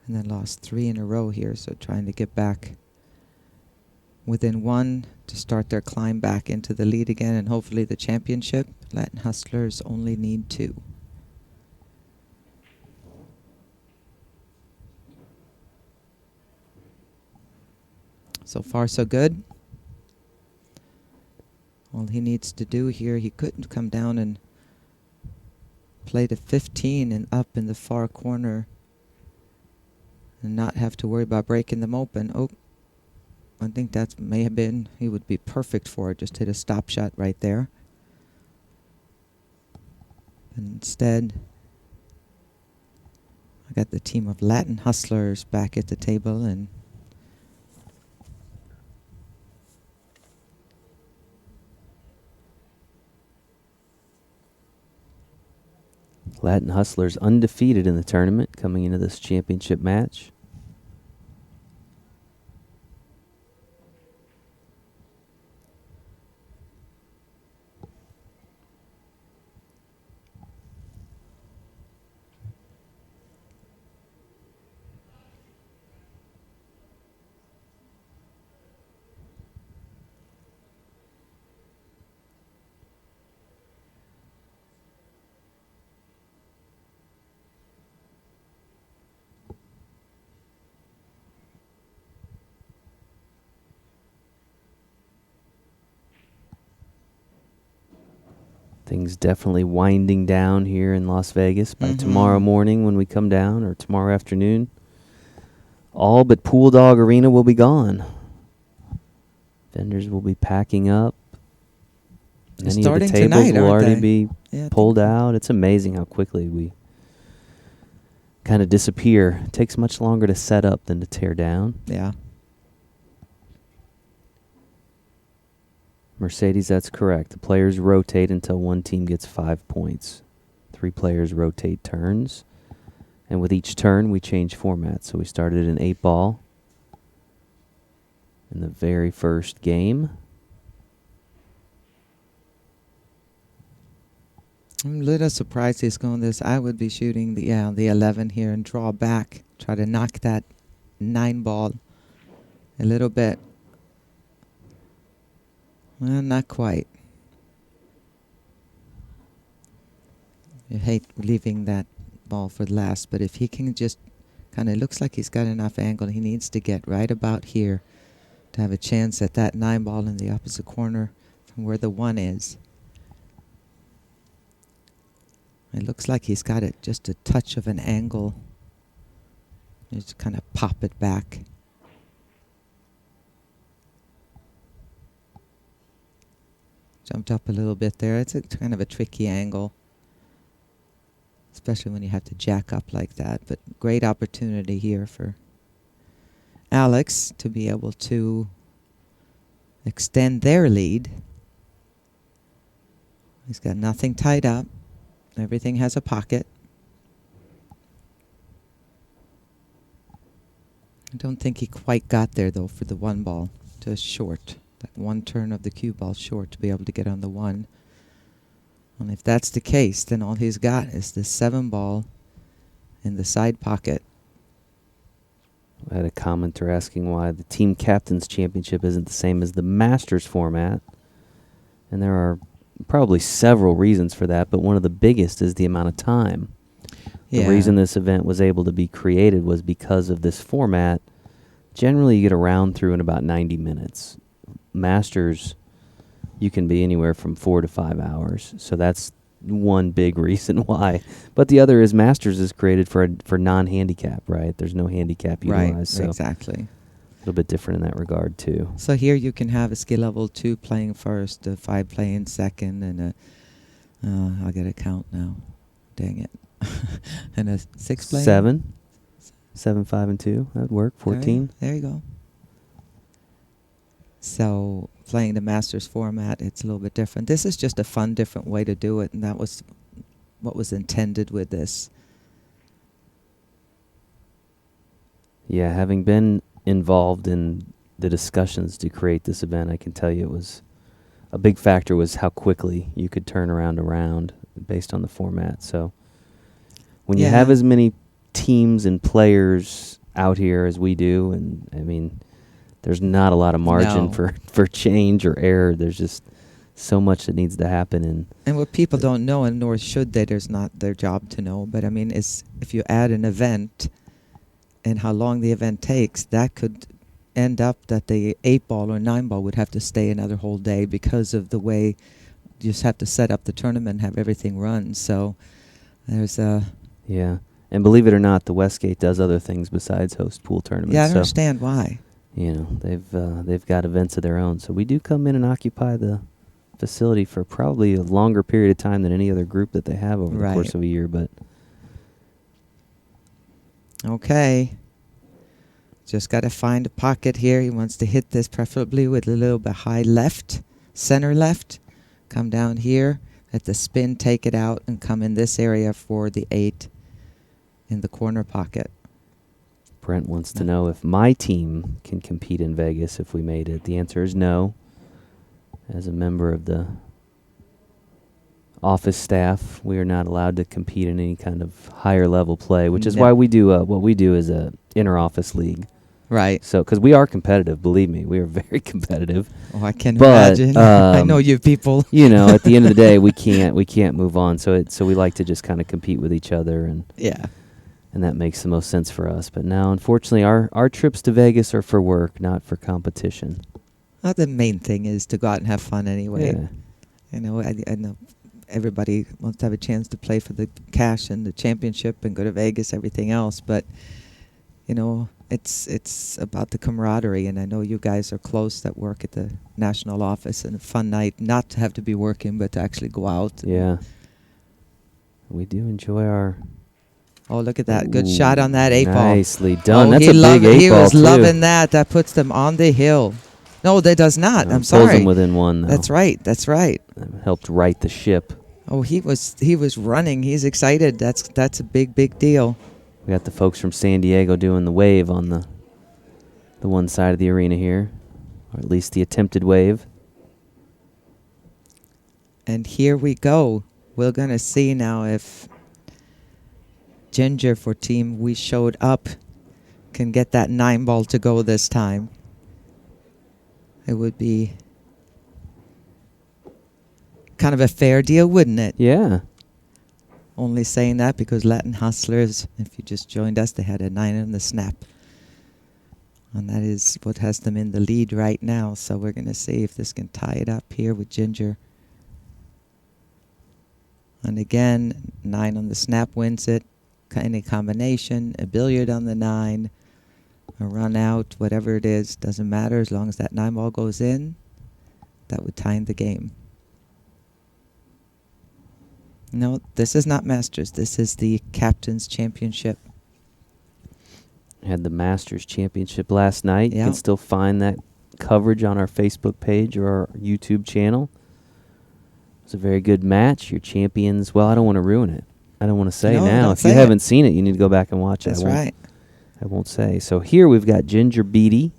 And then lost 3 in a row here. So trying to get back within 1 to start their climb back into the lead again and hopefully the championship. Latin Hustlers only need 2. So far, so good. All he needs to do here, he couldn't come down and play the 15 and up in the far corner and not have to worry about breaking them open. Oh, I think that may have been, he would be perfect for it. Just hit a stop shot right there. And instead, I got the team of Latin Hustlers back at the table, and Latin Hustlers undefeated in the tournament coming into this championship match. Things definitely winding down here in Las Vegas. By tomorrow morning when we come down, or tomorrow afternoon, all but Pool Dog Arena will be gone. Vendors will be packing up. Many starting of the tables tonight, will aren't already they? be Yeah, I pulled think- out. It's amazing how quickly we kind of disappear. It takes much longer to set up than to tear down. Yeah. Mercedes, that's correct. The players rotate until one team gets 5 points. 3 players rotate turns. And with each turn, we change formats. So we started an 8-ball in the very first game. I'm a little surprised he's going this. I would be shooting the 11 here and draw back. Try to knock that 9 ball a little bit. Well, not quite. You hate leaving that ball for last, but if he can just kind of looks like he's got enough angle, he needs to get right about here to have a chance at that 9 ball in the opposite corner from where the 1 is. It looks like he's got it just a touch of an angle. Just kind of pop it back. Jumped up a little bit there. It's a kind of a tricky angle, especially when you have to jack up like that. But great opportunity here for Alex to be able to extend their lead. He's got nothing tied up. Everything has a pocket. I don't think he quite got there, though, for the 1 ball. Just short. That 1 turn of the cue ball short to be able to get on the 1. And if that's the case, then all he's got is the 7 ball in the side pocket. I had a commenter asking why the Team Captains Championship isn't the same as the Masters format. And there are probably several reasons for that, but one of the biggest is the amount of time. The reason this event was able to be created was because of this format. Generally, you get a round through in about 90 minutes. Masters, you can be anywhere from 4 to 5 hours. So that's one big reason why. But the other is Masters is created for non-handicap, right? There's no handicap Right, utilized, so exactly. a little bit different in that regard too. So here you can have a skill level 2 playing first, a 5 playing second, and a I'll get a count now. Dang it. And a 6 playing. 7, 7, 5, and 2. That'd work. 14. There you go. So playing the Masters format, it's a little bit different. This is just a fun, different way to do it, and that was what was intended with this. Yeah, having been involved in the discussions to create this event, I can tell you it was a big factor was how quickly you could turn around a round based on the format. So when you have Yeah. as many teams and players out here as we do, and I mean, there's not a lot of margin No. for change or error. There's just so much that needs to happen. And what people don't know, and nor should they, there's not their job to know, but I mean, is if you add an event and how long the event takes, that could end up that the 8-ball or 9-ball would have to stay another whole day because of the way you just have to set up the tournament and have everything run. So there's a... Yeah. And believe it or not, the Westgate does other things besides host pool tournaments. Yeah, I don't So, understand why. you know, they've got events of their own. So we do come in and occupy the facility for probably a longer period of time than any other group that they have over the course Right. of a year. But Okay. Just got to find a pocket here. He wants to hit this preferably with a little bit high left, center left. Come down here, let the spin take it out, and come in this area for the 8 in the corner pocket. Brent wants to know if my team can compete in Vegas if we made it. The answer is no. As a member of the office staff, we are not allowed to compete in any kind of higher level play, which is No. why we do what we do is a inter-office league. Right. So, because we are competitive, believe me, we are very competitive. Oh, I can But, imagine. I know you people. You know, at the end of the day, we can't move on. So we like to just kind of compete with each other, and Yeah. that makes the most sense for us. But now, unfortunately, our trips to Vegas are for work, not for competition. Well, the main thing is to go out and have fun anyway. Yeah. You know, I know everybody wants to have a chance to play for the cash and the championship and go to Vegas, everything else. But, you know, it's about the camaraderie. And I know you guys are close that work at the national office, and a fun night, not to have to be working, but to actually go out. Yeah. We do enjoy our... Oh, look at that. Good Ooh, shot on that 8-ball. Nicely done. Oh, That's he a big 8-ball, He was too. loving that. That puts them on the hill. No, that does not. I'm Pulls them sorry. within one, though. That's right. That's right. That helped right the ship. Oh, he was running. He's excited. That's a big deal. We got the folks from San Diego doing the wave on the one side of the arena here, or at least the attempted wave. And here we go. We're going to see now if Ginger for team We Showed Up can get that 9-ball to go this time. It would be kind of a fair deal, wouldn't it? Yeah. Only saying that because Latin Hustlers, if you just joined us, they had a 9 on the snap. And that is what has them in the lead right now. So we're going to see if this can tie it up here with Ginger. And again, 9 on the snap wins it. Any combination, a billiard on the 9, a run out, whatever it is, doesn't matter as long as that 9-ball goes in. That would tie in the game. No, this is not Masters. This is the Captain's Championship. Had the Masters Championship last night. You Yeah. can still find that coverage on our Facebook page or our YouTube channel. It was a very good match. Your champions, well, I don't want to ruin it. I don't want to say No, now. don't If you say it. haven't seen it, you need to go back and watch it. That's right. I won't say. So here we've got Ginger Beatty.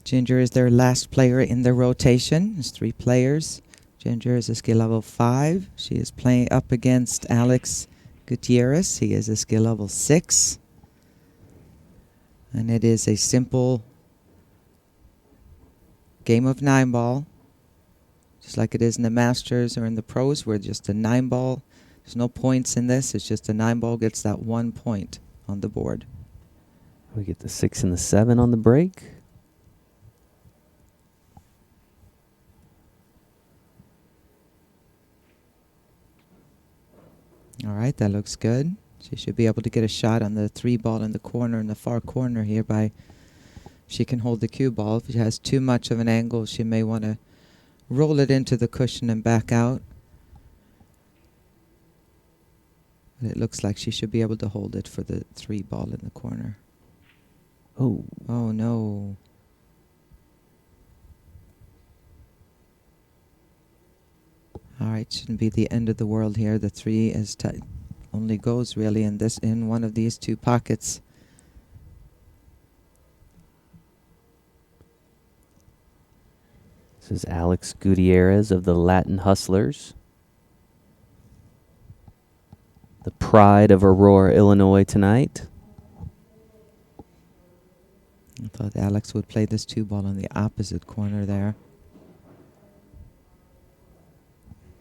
Ginger is their last player in the rotation. There's 3 players. Ginger is a skill level 5. She is playing up against Alex Gutierrez. He is a skill level 6. And it is a simple game of 9-ball. Just like it is in the Masters or in the pros, where just a 9-ball. There's no points in this. It's just a 9-ball gets that 1 point on the board. We get the 6 and the 7 on the break. All right, that looks good. She should be able to get a shot on the 3 ball in the corner, in the far corner here by... She can hold the cue ball. If she has too much of an angle, she may want to roll it into the cushion and back out. But it looks like she should be able to hold it for the 3 ball in the corner. Oh, Oh, no. All right, shouldn't be the end of the world here. The 3 is only goes really in one of these 2 pockets. this is Alex Gutierrez of the Latin Hustlers. The pride of Aurora, Illinois tonight. I thought Alex would play this 2 ball on the opposite corner there.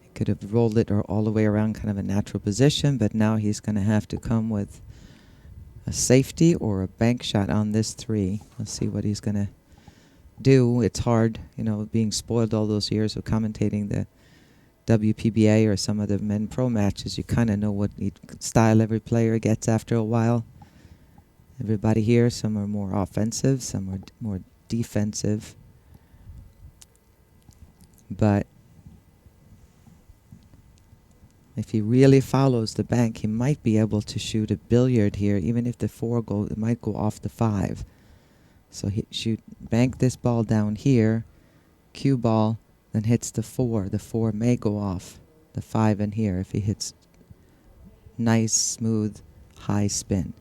He could have rolled it or all the way around, kind of a natural position, but now he's going to have to come with a safety or a bank shot on this 3. Let's see what he's going to do. It's hard, you know, being spoiled all those years of commentating the WPBA or some of the men pro matches. You kind of know what style every player gets after a while. Everybody here, some are more offensive, some are more defensive. But if he really follows the bank, he might be able to shoot a billiard here, even if the 4 it might go off the 5. So he bank this ball down here, cue ball, then hits the 4. The 4 may go off the 5 in here if he hits nice, smooth, high spin.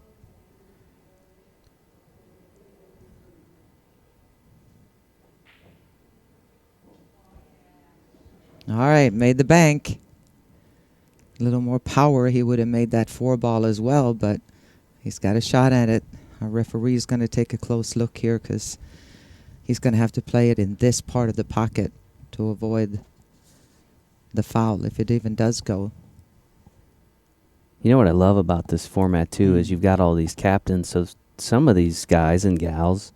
All right, made the bank. A little more power, he would have made that 4 ball as well, but he's got a shot at it. Our referee's going to take a close look here because he's going to have to play it in this part of the pocket to avoid the foul if it even does go. You know what I love about this format, too, is you've got all these captains, so some of these guys and gals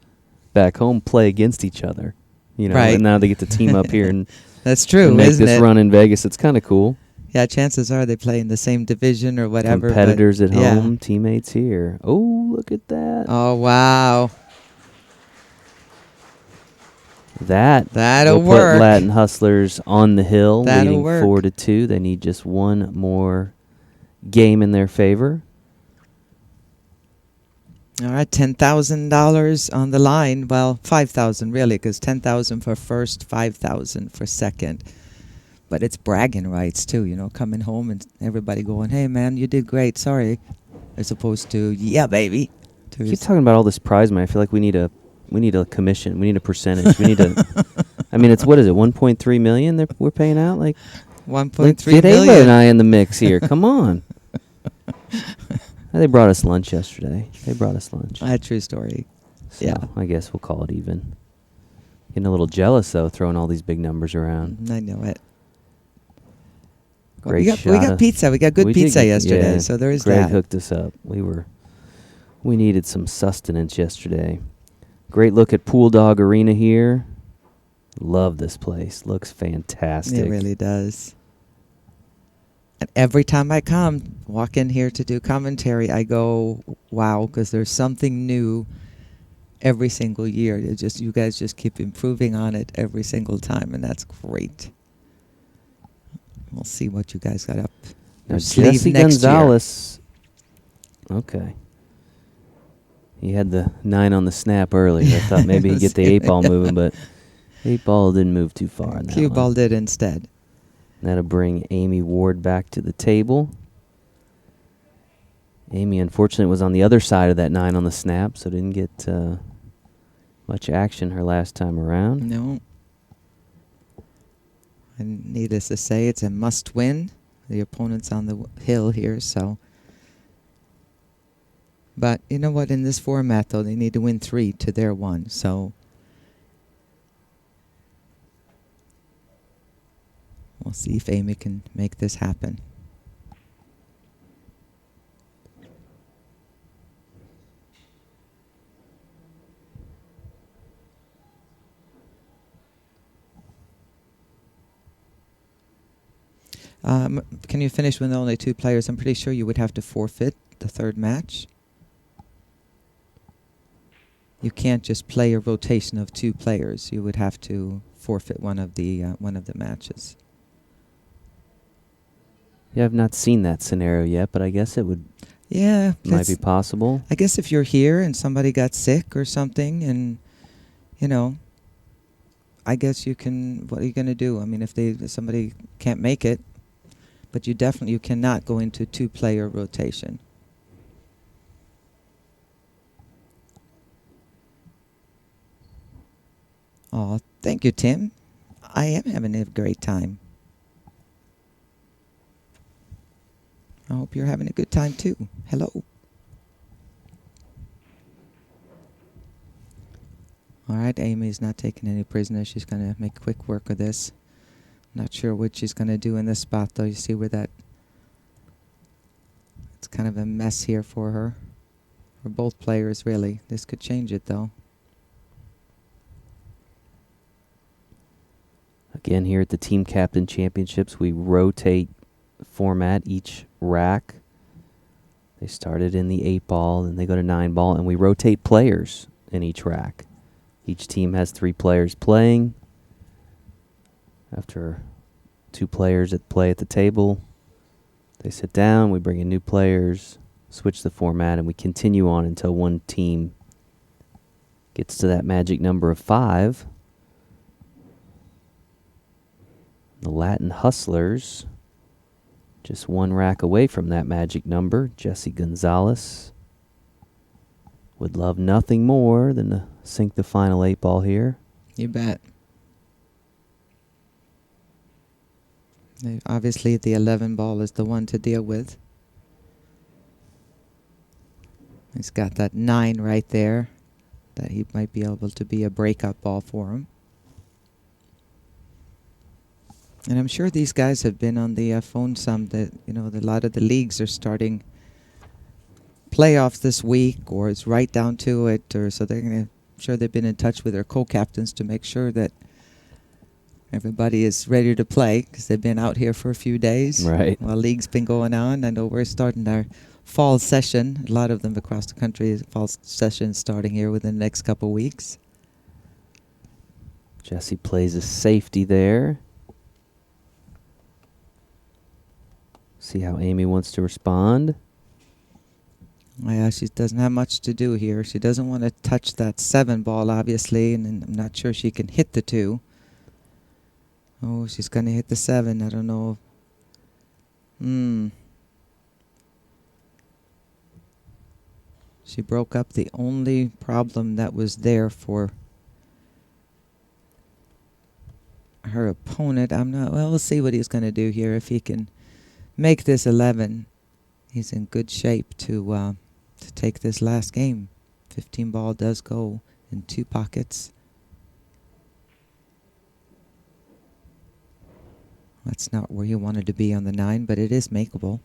back home play against each other. You know, Right. and now they get to team up here and, That's true, and make isn't this it? run in Vegas. It's kind of cool. Yeah, chances are they play in the same division or whatever. but Competitors at yeah. home, teammates here. Oh, look at that. Oh, wow. That'll will work. put Latin Hustlers on the hill, That'll leading work. 4-2. They need just one more game in their favor. All right, $10,000 on the line. Well, $5,000 really, because $10,000 for first, $5,000 for second. But it's bragging rights too, you know, coming home and everybody going, "Hey man, you did great. Sorry," as opposed to "Yeah, baby." Keep talking about all this prize money. I feel like we need a commission. We need a percentage. We need a. I mean, it's what is it? 1.3 million we're paying out. Like 1.3 get Ava million. and I in the mix here. Come on. They brought us lunch yesterday. They brought us lunch. True story. So Yeah. I guess we'll call it even. Getting a little jealous though, throwing all these big numbers around. I know it. Great we shot got of- pizza. We got good We did pizza get- yesterday, yeah, so there is Greg that. hooked us up. We needed some sustenance yesterday. Great look at Pool Dog Arena here. Love this place. Looks fantastic. It really does. And every time I walk in here to do commentary, I go, wow, because there's something new every single year. You guys just keep improving on it every single time, and that's great. We'll see what you guys got up Now your sleeve Jesse next Gonzalez. Okay. He had the 9 on the snap earlier. I thought maybe he'd get the 8 ball moving, but 8 ball didn't move too far. year. On that Cue one. ball did instead. That'll bring Amy Ward back to the table. Amy, unfortunately, was on the other side of that 9 on the snap, so didn't get much action her last time around. No. And needless to say, it's a must-win. The opponent's on the hill here, so. But you know what? In this format, though, they need to win 3 to their 1. So we'll see if Amy can make this happen. Can you finish with only 2 players? I'm pretty sure you would have to forfeit the third match. You can't just play a rotation of 2 players. You would have to forfeit one of the matches. Yeah, I've not seen that scenario yet, but I guess it would Yeah, might be possible. I guess if you're here and somebody got sick or something, and you know, I guess you can. What are you going to do? I mean, if somebody can't make it, but you cannot go into 2-player rotation. Oh, thank you, Tim. I am having a great time. I hope you're having a good time too. Hello. All right, Amy's not taking any prisoners. She's going to make quick work of this. Not sure what she's going to do in this spot, though. You see where it's kind of a mess here for her. For both players, really. This could change it, though. Again, here at the Team Captain Championships, we rotate format each rack. They started in the 8-ball, then they go to 9-ball, and we rotate players in each rack. Each team has 3 players playing. After 2 players play at the table, they sit down, we bring in new players, switch the format, and we continue on until one team gets to that magic number of 5. The Latin Hustlers, just 1 rack away from that magic number. Jesse Gonzalez would love nothing more than to sink the final 8-ball here. You bet. Obviously, the 11-ball is the one to deal with. He's got that 9 right there that he might be able to be a breakup ball for him. And I'm sure these guys have been on the phone some that, a lot of the leagues are starting playoffs this week, or it's right down to it, or so I'm sure they've been in touch with their co-captains to make sure that everybody is ready to play, because they've been out here for a few days. Right. While league's been going on. I know we're starting our fall session. A lot of them across the country, fall session starting here within the next couple of weeks. Jesse plays a safety there. See how Amy wants to respond. Yeah, she doesn't have much to do here. She doesn't want to touch that 7-ball, obviously, and I'm not sure she can hit the 2. Oh, she's going to hit the 7. I don't know. She broke up the only problem that was there for her opponent. Well, we'll see what he's going to do here. If he can make this 11, he's in good shape to take this last game. 15-ball does go in 2 pockets. That's not where you wanted to be on the 9, but it is makeable.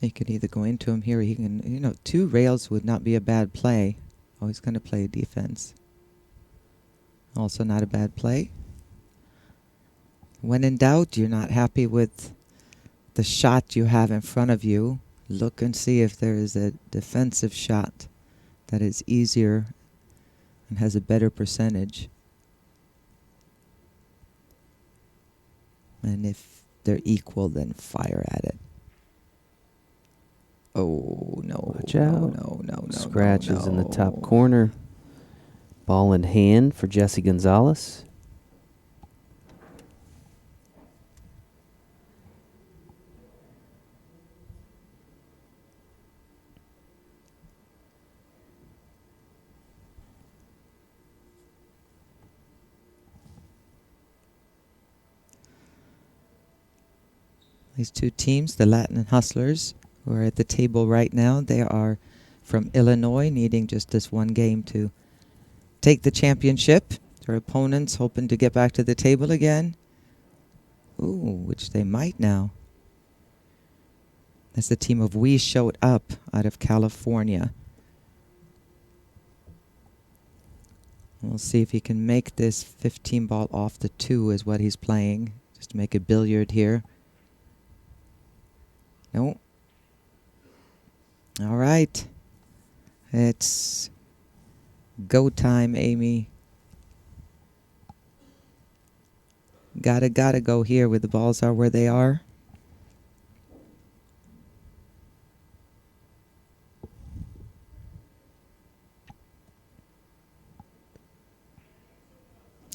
He could either go into him here, or he can, 2 rails would not be a bad play. Oh, he's going to play defense. Also not a bad play. When in doubt, you're not happy with the shot you have in front of you, look and see if there is a defensive shot that is easier and has a better percentage. And if they're equal, then fire at it. Oh, no. Watch out. No. Scratches in the top corner. Ball in hand for Jesse Gonzalez. These 2 teams, the Latin Hustlers, who are at the table right now, they are from Illinois, needing just this 1 game to take the championship. Their opponents hoping to get back to the table again. Ooh, which they might now. That's the team of We Showed Up out of California. We'll see if he can make this 15 ball off the 2 is what he's playing. Just to make a billiard here. No. All right. It's go time, Amy. Gotta go here where the balls are where they are.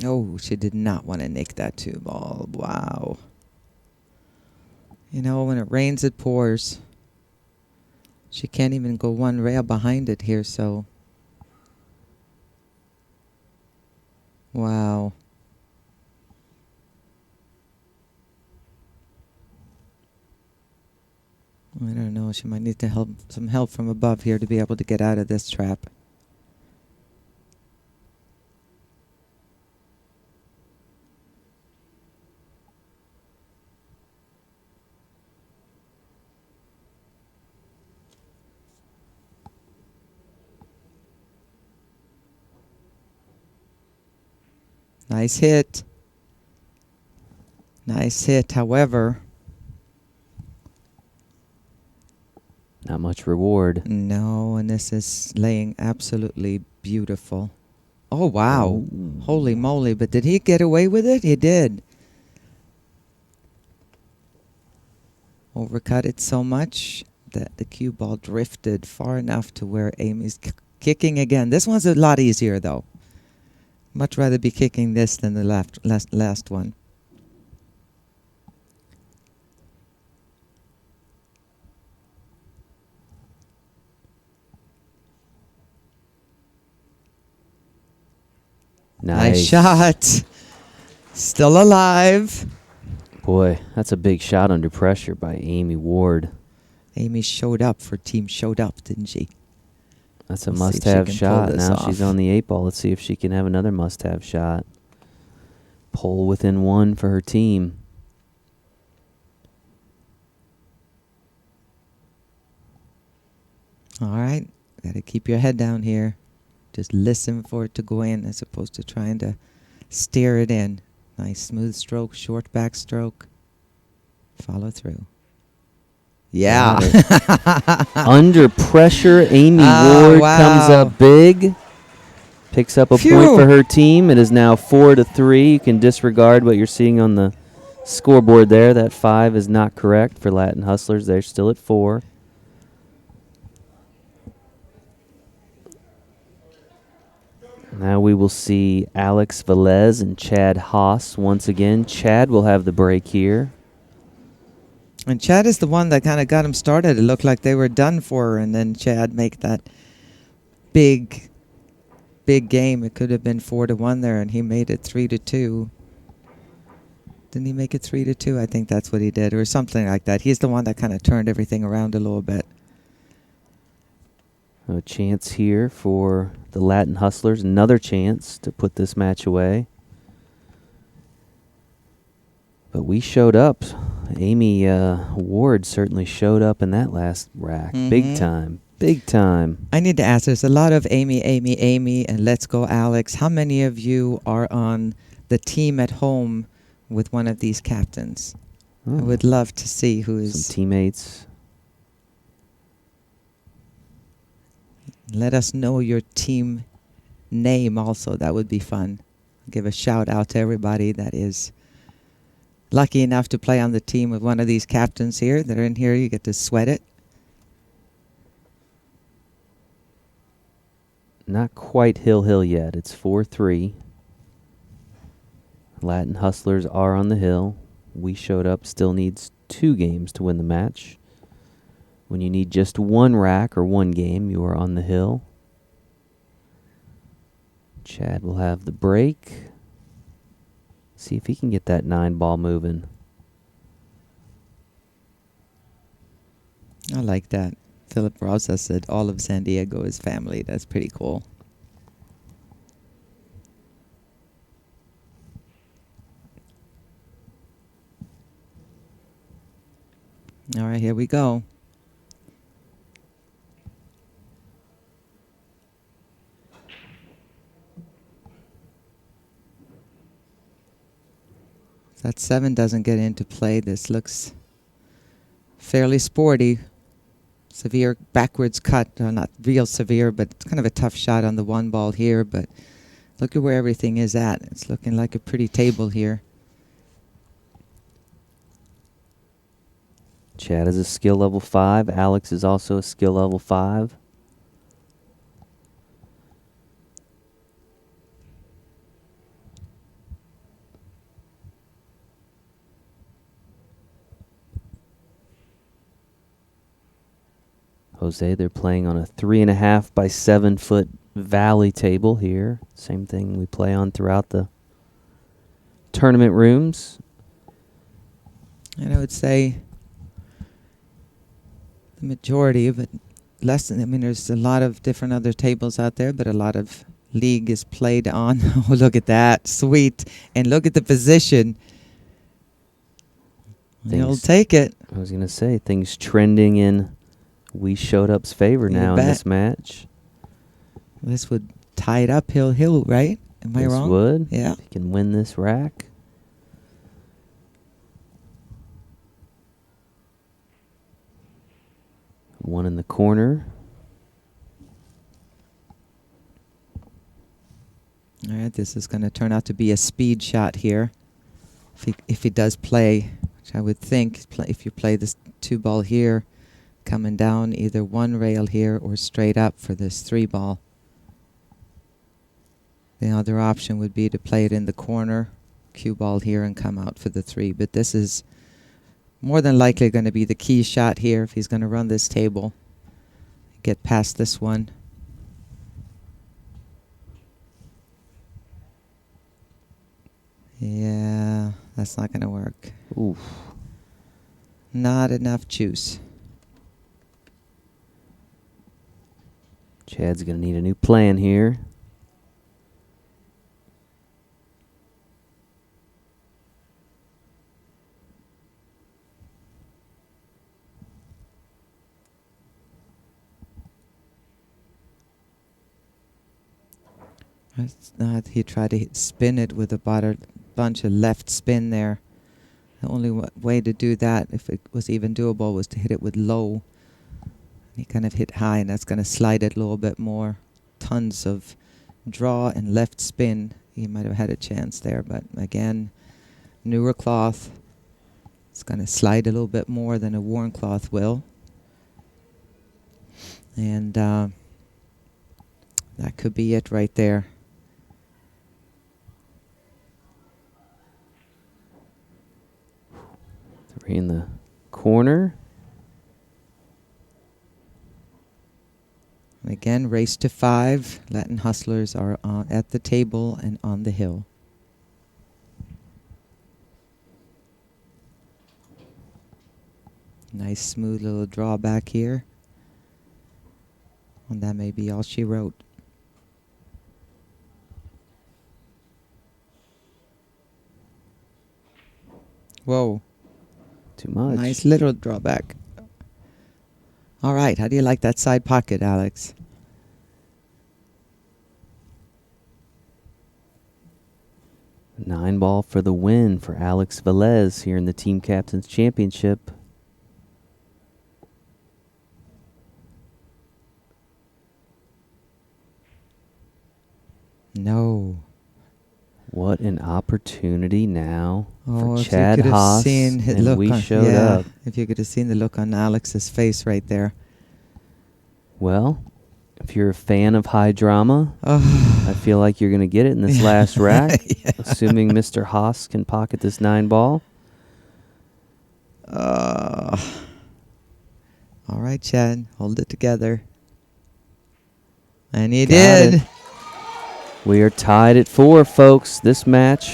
Oh, she did not want to nick that 2 ball. Wow. You know, when it rains, it pours. She can't even go one rail behind it here, so. Wow. I don't know. She might need to some help from above here to be able to get out of this trap. Nice hit. Nice hit. However, Not much reward. no, and this is laying absolutely beautiful. Oh, wow. Oh. Holy moly. But did he get away with it? He did. Overcut it so much that the cue ball drifted far enough to where Amy's kicking again. This one's a lot easier, though. Much rather be kicking this than the last one. Nice shot. Still alive. Boy, that's a big shot under pressure by Amy Ward. Amy showed up for Team Showed Up, didn't she? That's a Let's see if she must-have can pull shot. this Now she's off. on the 8 ball. Let's see if she can have another must-have shot. Pull within 1 for her team. All right. Got to keep your head down here. Just listen for it to go in as opposed to trying to steer it in. Nice smooth stroke, short back stroke. Follow through. Yeah. Under pressure, Amy Oh, Ward wow. comes up big. Picks up a Phew. point for her team. It is now 4-3. You can disregard what you're seeing on the scoreboard there. That 5 is not correct for Latin Hustlers. They're still at 4. Now we will see Alex Velez and Chad Haas once again. Chad will have the break here. And Chad is the one that kind of got him started. It looked like they were done for her, and then Chad make that big game. It could have been 4-1 there, and he made it 3-2. Didn't he make it 3-2? I think that's what he did, or something like that. He's the one that kind of turned everything around a little bit. A chance here for the Latin Hustlers. Another chance to put this match away. But we showed up. Amy Ward certainly showed up in that last rack. Big Mhm. time. Big time. I need to ask, there's a lot of Amy, and Let's Go Alex. How many of you are on the team at home with one of these captains? I Oh, would love to see who some is. teammates. Let us know your team name also. That would be fun. Give a shout out to everybody that is lucky enough to play on the team with one of these captains here that are in here. You get to sweat it. Not quite hill yet. It's 4-3. Latin Hustlers are on the hill. We showed up. Still needs 2 games to win the match. When you need just 1 rack or 1 game, you are on the hill. Chad will have the break. See if he can get that 9 ball moving. I like that. Philip Rosa said all of San Diego is family. That's pretty cool. All right, here we go. that 7 doesn't get into play, this looks fairly sporty. Severe backwards cut, not real severe, but it's kind of a tough shot on the 1 ball here. But look at where everything is at. It's looking like a pretty table here. Chad is a skill level 5. Alex is also a skill level 5. Jose, they're playing on a 3.5 by 7 foot valley table here. Same thing we play on throughout the tournament rooms. And I would say the majority, but less than, I mean, there's a lot of different other tables out there, but a lot of league is played on. Oh, look at that. Sweet. And look at the position. He'll take it. I was going to say, things trending in We Showed Up's favor You now in bet. this match. This would tie it up hill, right? Am I This wrong? would. Yeah. If he can win this rack. One in the corner. All right, this is going to turn out to be a speed shot here. If he does play, which I would think, if you play this 2 ball here, coming down either 1 rail here or straight up for this 3 ball. The other option would be to play it in the corner, cue ball here and come out for the 3. But this is more than likely going to be the key shot here if he's going to run this table. Get past this one. Yeah, that's not going to work. Oof. Not enough juice. Chad's going to need a new plan here. He tried to spin it with about a bunch of left spin there. The only way to do that, if it was even doable, was to hit it with low. He kind of hit high, and that's going to slide it a little bit more. Tons of draw and left spin. He might have had a chance there, but again, newer cloth. It's going to slide a little bit more than a worn cloth will. And that could be it right there. 3 in the corner. Again, race to 5. Latin Hustlers are at the table and on the hill. Nice smooth little drawback here. And that may be all she wrote. Whoa. Too much. Nice little drawback. All right, how do you like that side pocket, Alex? Nine ball for the win for Alex Velez here in the Team Captains Championship. No. What an opportunity now Oh, for if Chad you could have Haas, seen his and look we on, showed yeah, up. if you could have seen the look on Alex's face right there. Well, if you're a fan of high drama, Oh. I feel like you're going to get it in this last rack, assuming Mr. Haas can pocket this 9 ball. All right, Chad, hold it together. And he Got did. it. We are tied at 4, folks. This match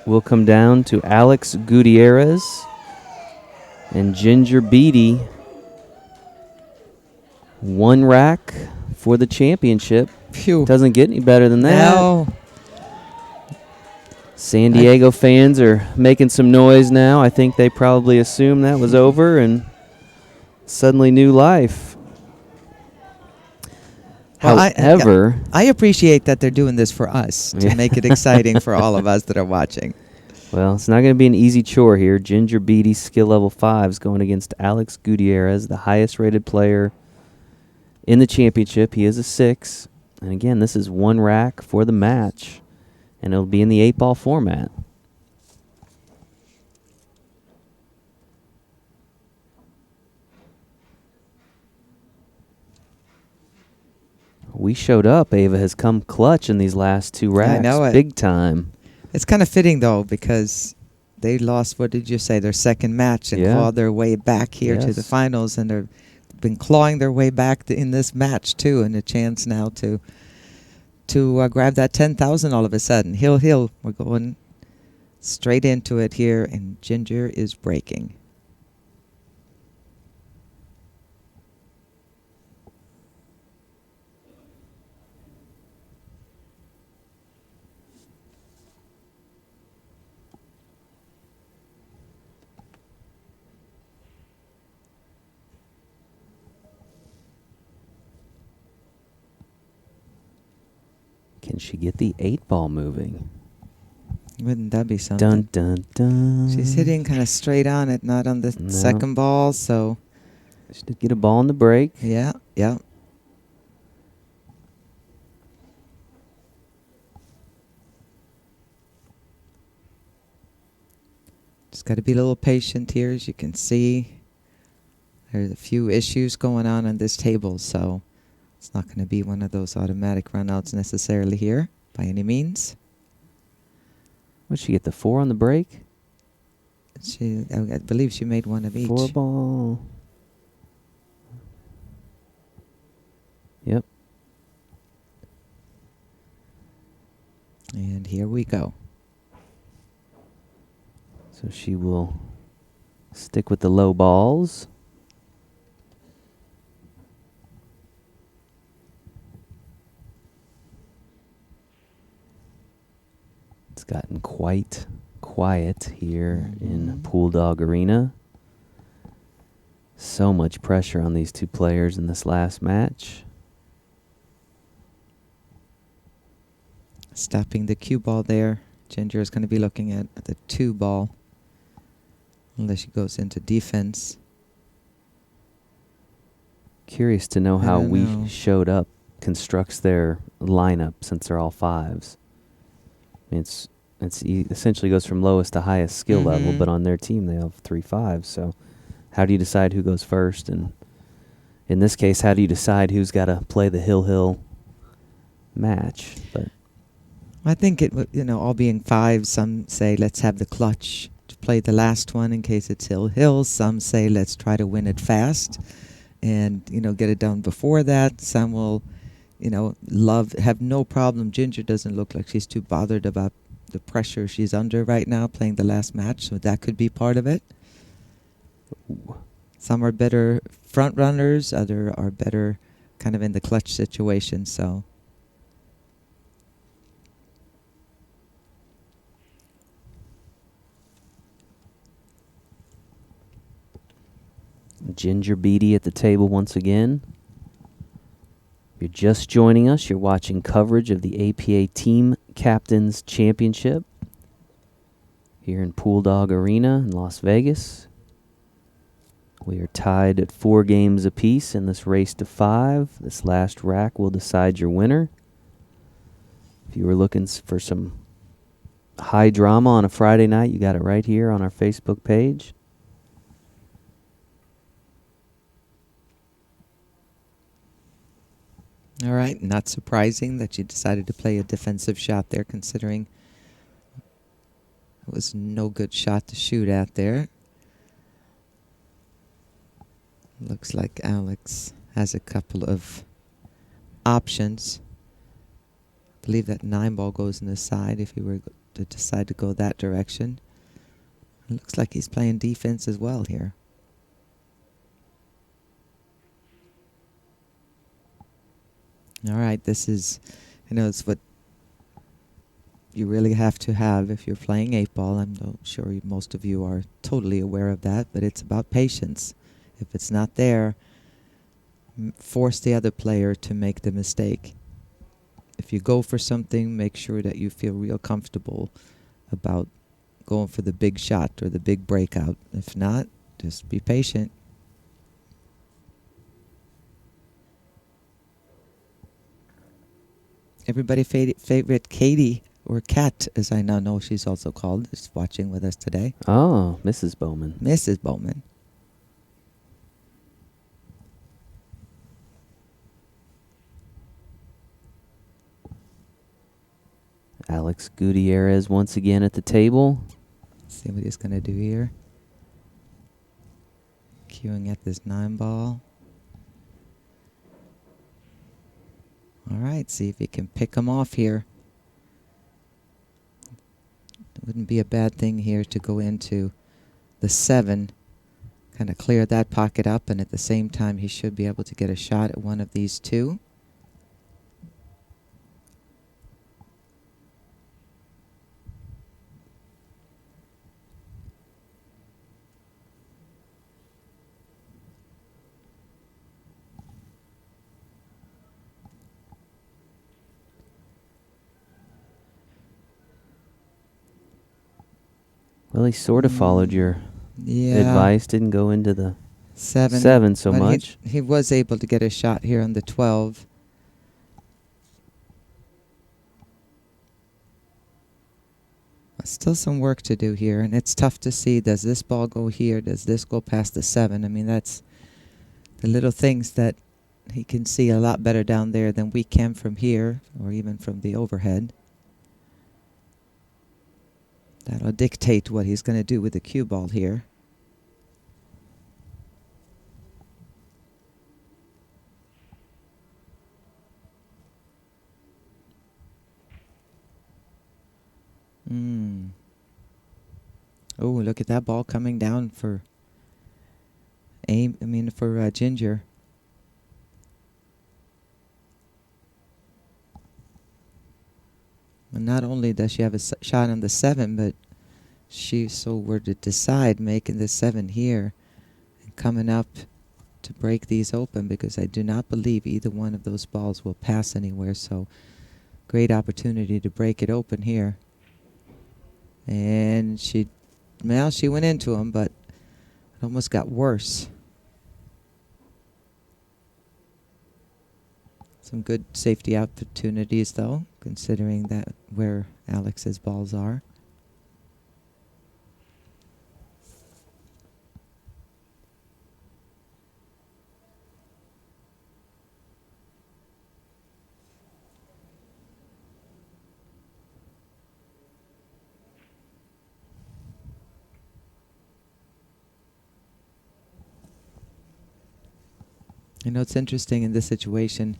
will come down to Alex Gutierrez and Ginger Beatty. 1 rack for the championship. Phew. Doesn't get any better than that. No. San Diego fans are making some noise now. I think they probably assumed that was over and suddenly new life. Well, However, I appreciate that they're doing this for us to Yeah. make it exciting for all of us that are watching. Well, it's not going to be an easy chore here. Ginger Beatty, skill level 5, is going against Alex Gutierrez, the highest rated player in the championship. He is a 6. And again, this is one rack for the match, and it'll be in the 8-ball format. We showed up. Ava has come clutch in these last 2 racks. I know it. Big time. It's kind of fitting, though, because they lost, what did you say, their second match and Yeah. clawed their way back here to the Yes. finals. And they've been clawing their way back in this match, too, and a chance now to grab that 10,000 all of a sudden. Hill. We're going straight into it here, and Ginger is breaking. Can she get the 8-ball moving? Wouldn't that be something? Dun, dun, dun. She's hitting kind of straight on it, not on the No. second ball, so She did get a ball in the break. yeah. Just got to be a little patient here. As you can see, there's a few issues going on this table, so it's not going to be one of those automatic runouts necessarily here by any means. What did she get, the 4 on the break? I believe she made one of each. 4-ball. Yep. And here we go. So she will stick with the low balls. It's gotten quite quiet here in Pool Dog Arena. So much pressure on these 2 players in this last match. Stopping the cue ball there. Ginger is going to be looking at the 2 ball. Unless she goes into defense. Curious to know I how don't We know. Showed Up constructs their lineup since they're all 5s. I mean, essentially goes from lowest to highest skill level, Mhm. but on their team they have 3 5s. So how do you decide who goes first? And in this case, how do you decide who's got to play the Hill match? But I think all being 5, some say let's have the clutch to play the last one in case it's Hill. Some say let's try to win it fast and, get it done before that. Some will, have no problem. Ginger doesn't look like she's too bothered about the pressure she's under right now playing the last match, so that could be part of it. Some are better front runners, other are better kind of in the clutch situation, so. Ginger Beatty at the table once again. If you're just joining us, you're watching coverage of the APA Team Captains Championship here in Pool Dog Arena in Las Vegas. We are tied at 4 games apiece in this race to 5. This last rack will decide your winner. If you were looking for some high drama on a Friday night, you got it right here on our Facebook page. All right, not surprising that you decided to play a defensive shot there, considering it was no good shot to shoot at there. Looks like Alex has a couple of options. I believe that 9 ball goes in the side if he were to decide to go that direction. It looks like he's playing defense as well here. All right, this is, it's what you really have to have if you're playing 8-ball. I'm not sure most of you are totally aware of that, but it's about patience. If it's not there, force the other player to make the mistake. If you go for something, make sure that you feel real comfortable about going for the big shot or the big breakout. If not, just be patient. Everybody favorite Katie, or Kat, as I now know she's also called, is watching with us today. Oh, Mrs. Bowman. Mrs. Bowman. Alex Gutierrez once again at the table. See what he's going to do here. Queuing at this 9-ball. All right, see if he can pick him off here. It wouldn't be a bad thing here to go into the 7. Kind of clear that pocket up, and at the same time he should be able to get a shot at one of these two. Well, he sort of followed your advice. Didn't go into the 7 so Well, much. He was able to get a shot here on the 12. Still some work to do here, and it's tough to see. Does this ball go here? Does this go past the 7? I mean, that's the little things that he can see a lot better down there than we can from here, or even from the overhead. That'll dictate what he's going to do with the cue ball here. Oh, look at that ball coming down for Ginger. And not only does she have a shot on the 7, but she so were to decide making the 7 here and coming up to break these open, because I do not believe either one of those balls will pass anywhere. So great opportunity to break it open here. And she went into him, but it almost got worse. Some good safety opportunities, though, considering that where Alex's balls are. You know, it's interesting in this situation,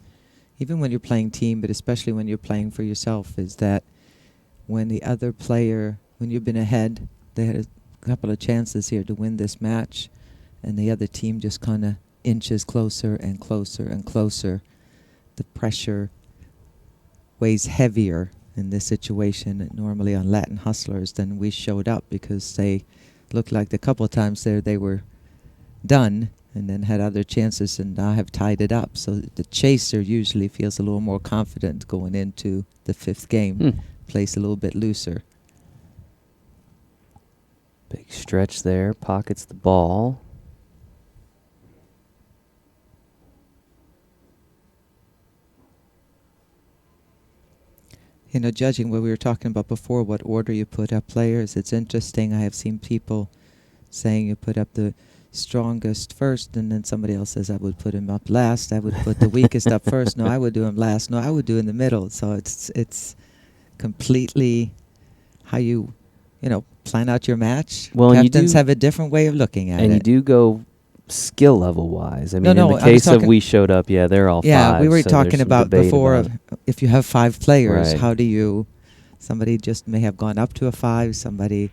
even when you're playing team, but especially when you're playing for yourself, is that when the other player, when you've been ahead, they had a couple of chances here to win this match, and the other team just kind of inches closer and closer and closer. The pressure weighs heavier in this situation normally on Latin Hustlers than we showed up, because they looked like the couple of times there they were done and then had other chances and now have tied it up. So the chaser usually feels a little more confident going into the 5th game, plays a little bit looser. Big stretch there, pockets the ball. You know, judging what we were talking about before, what order you put up players, it's interesting. I have seen people saying you put up the strongest first, and then somebody else says I would put him up last. I would put the weakest up first. No, I would do him last. No, I would do in the middle. So it's completely how you plan out your match. Well, Captains have a different way of looking at it. And you do go skill level wise. I mean, No, in the case of talking- we showed up, they're all Yeah, five. we were so talking there's some about debate before about it. if you have 5 players, Right. how do you, somebody just may have gone up to a 5, somebody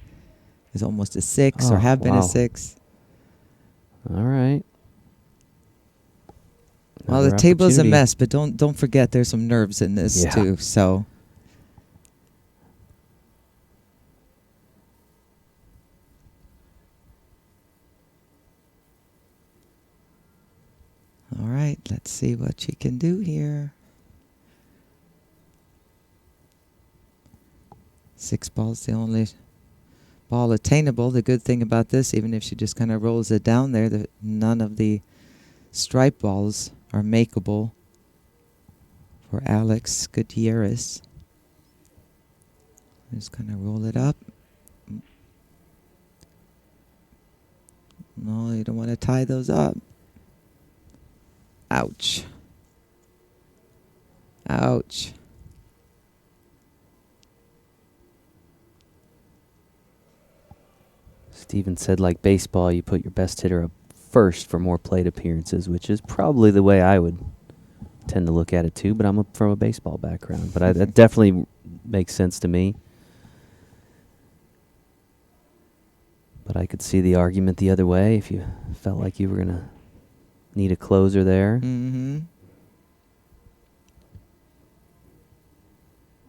is almost a 6 or Oh, have been wow. a 6. All right. Well, the Another table's a opportunity. mess, but don't forget there's some nerves in this Yeah. too. So all right, let's see what she can do here. 6 balls, the only ball attainable. The good thing about this, even if she just kind of rolls it down there, none of the stripe balls are makeable for Alex Gutierrez. Just kind of roll it up. No, you don't want to tie those up. Ouch. Ouch. Steven said, like baseball, you put your best hitter up first for more plate appearances, which is probably the way I would tend to look at it too, but I'm from a baseball background. But that definitely makes sense to me. But I could see the argument the other way if you felt like you were going to need a closer there. Mm-hmm.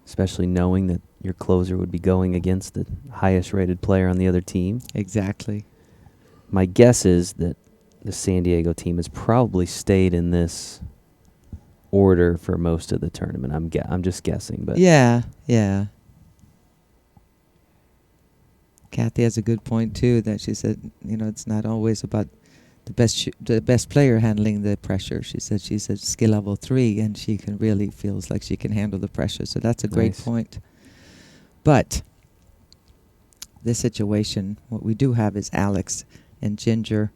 Especially knowing that your closer would be going against the highest rated player on the other team. Exactly. My guess is that the San Diego team has probably stayed in this order for most of the tournament. I'm just guessing, but Yeah. Kathy has a good point too. That she said, it's not always about the best player handling the pressure. She said she's at skill level 3, and she feels like she can handle the pressure. So that's a great Nice. point. But this situation, what we do have is Alex and Ginger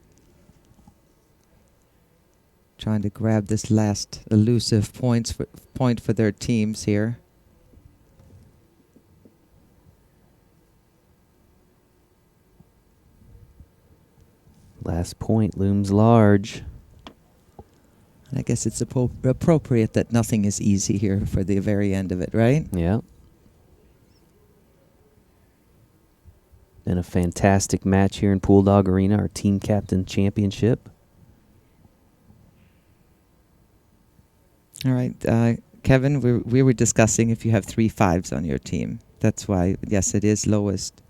trying to grab this last elusive point for their teams here. last point looms large. And I guess it's appropriate that nothing is easy here for the very end of it, right? Yeah. Been a fantastic match here in Pool Dog Arena, our team captain championship. All right, Kevin, we were discussing if you have 3 5s on your team. That's why, yes, it is lowest.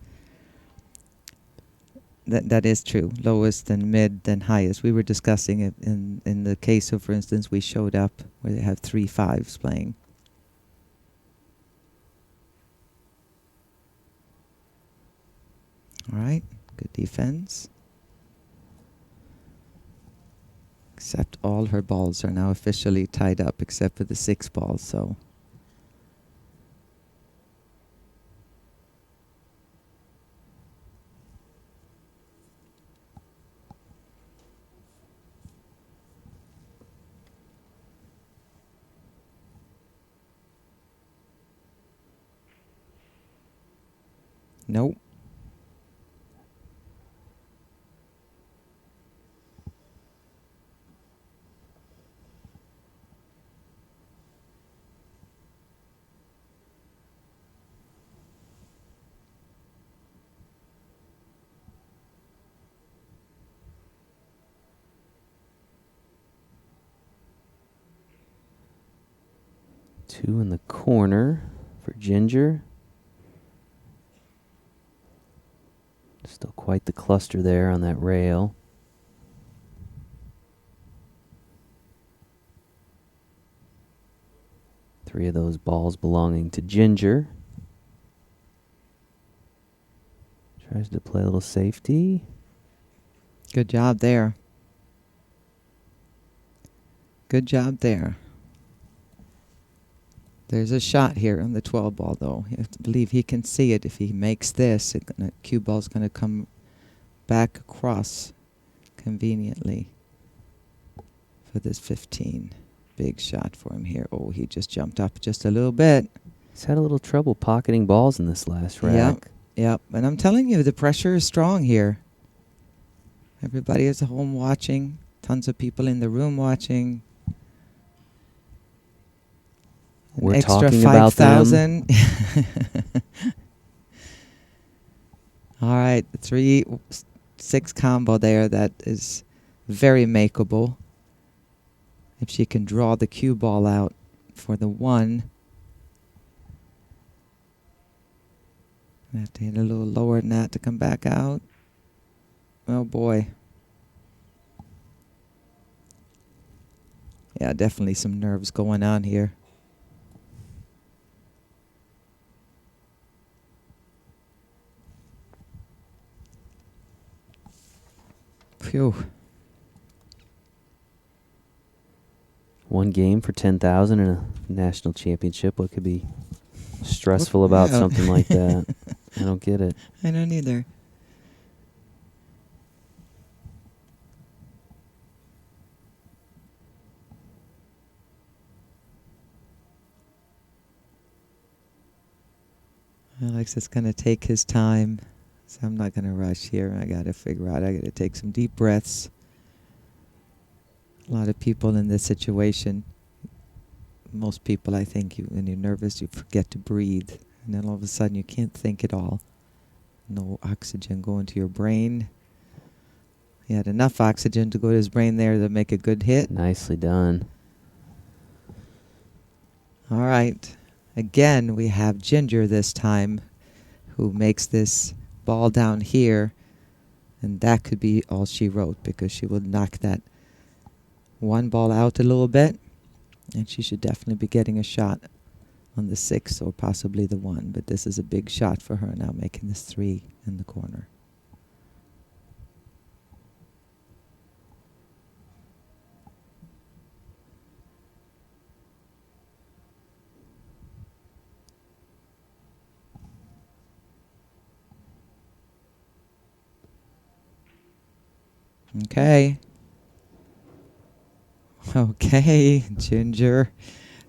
That is true. Lowest, then mid, then highest. We were discussing it in the case of, for instance, we showed up where they have 3 5s playing. All right, good defense. Except all her balls are now officially tied up, except for the 6 balls, so. Nope. Two in the corner for Ginger. Still quite the cluster there on that rail. Three of those balls belonging to Ginger. Tries to play a little safety. Good job there. Good job there. There's a shot here on the 12 ball, though. You have to believe he can see it. If he makes this, the cue ball's going to come back across conveniently for this 15. Big shot for him here. Oh, he just jumped up just a little bit. He's had a little trouble pocketing balls in this last rack. Yep. And I'm telling you, the pressure is strong here. Everybody is at home watching. Tons of people in the room watching. We're extra talking about them. 5,000. All right, 3-6 combo there. That is very makeable. If she can draw the cue ball out for the 1. I have to hit a little lower than that to come back out. Oh boy. Yeah, definitely some nerves going on here. Phew. One game for 10,000 in a national championship. What could be stressful about Yeah. something like that? I don't get it. I don't either. Alex is going to take his time, so I'm not going to rush here. I got to figure out. I got to take some deep breaths. A lot of people in this situation, most people, I think, when you're nervous, you forget to breathe. And then all of a sudden, you can't think at all. No oxygen going to your brain. He had enough oxygen to go to his brain there to make a good hit. Nicely done. All right. Again, we have Ginger this time, who makes this ball down here. And that could be all she wrote, because she will knock that one ball out a little bit. And she should definitely be getting a shot on the 6 or possibly the 1. But this is a big shot for her now, making this 3 in the corner. Okay. Okay, Ginger.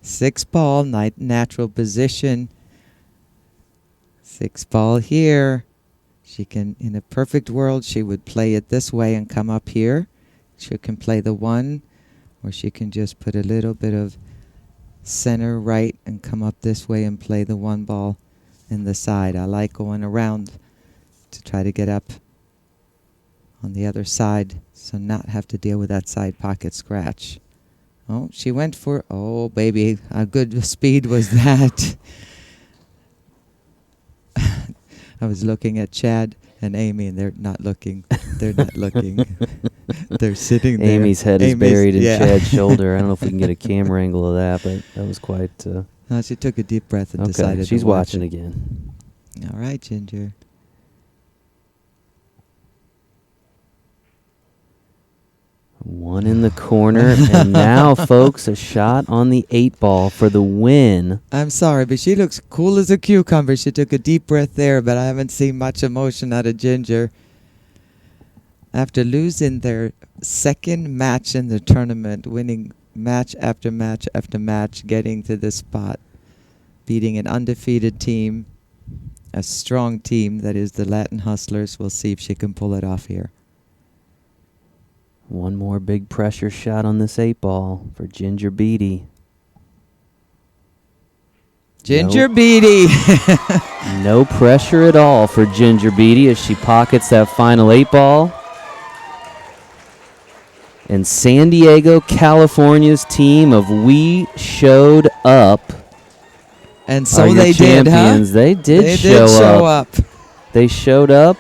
6 ball, natural position. 6 ball here. She can, in a perfect world, she would play it this way and come up here. She can play the 1, or she can just put a little bit of center right and come up this way and play the 1 ball in the side. I like going around to try to get up on the other side, so not have to deal with that side pocket scratch. Oh, she went for, oh baby, how good speed was that? I was looking at Chad and Amy, and they're not looking. They're not looking. They're sitting there. Amy's head is buried in yeah. Chad's shoulder. I don't know if we can get a camera angle of that, but that was quite... No, she took a deep breath and okay, decided she's to watch watching it. again. All right, Ginger. One in the corner, and now, folks, a shot on the 8 ball for the win. I'm sorry, but she looks cool as a cucumber. She took a deep breath there, but I haven't seen much emotion out of Ginger. After losing their second match in the tournament, winning match after match after match, getting to this spot, beating an undefeated team, a strong team that is the Latin Hustlers. We'll see if she can pull it off here. One more big pressure shot on this 8 ball for Ginger Beatty. Ginger Beatty. No pressure at all for Ginger Beatty as she pockets that final 8 ball. And San Diego, California's team of We Showed Up. And are so your they did, huh? champions. They did show up. They showed up,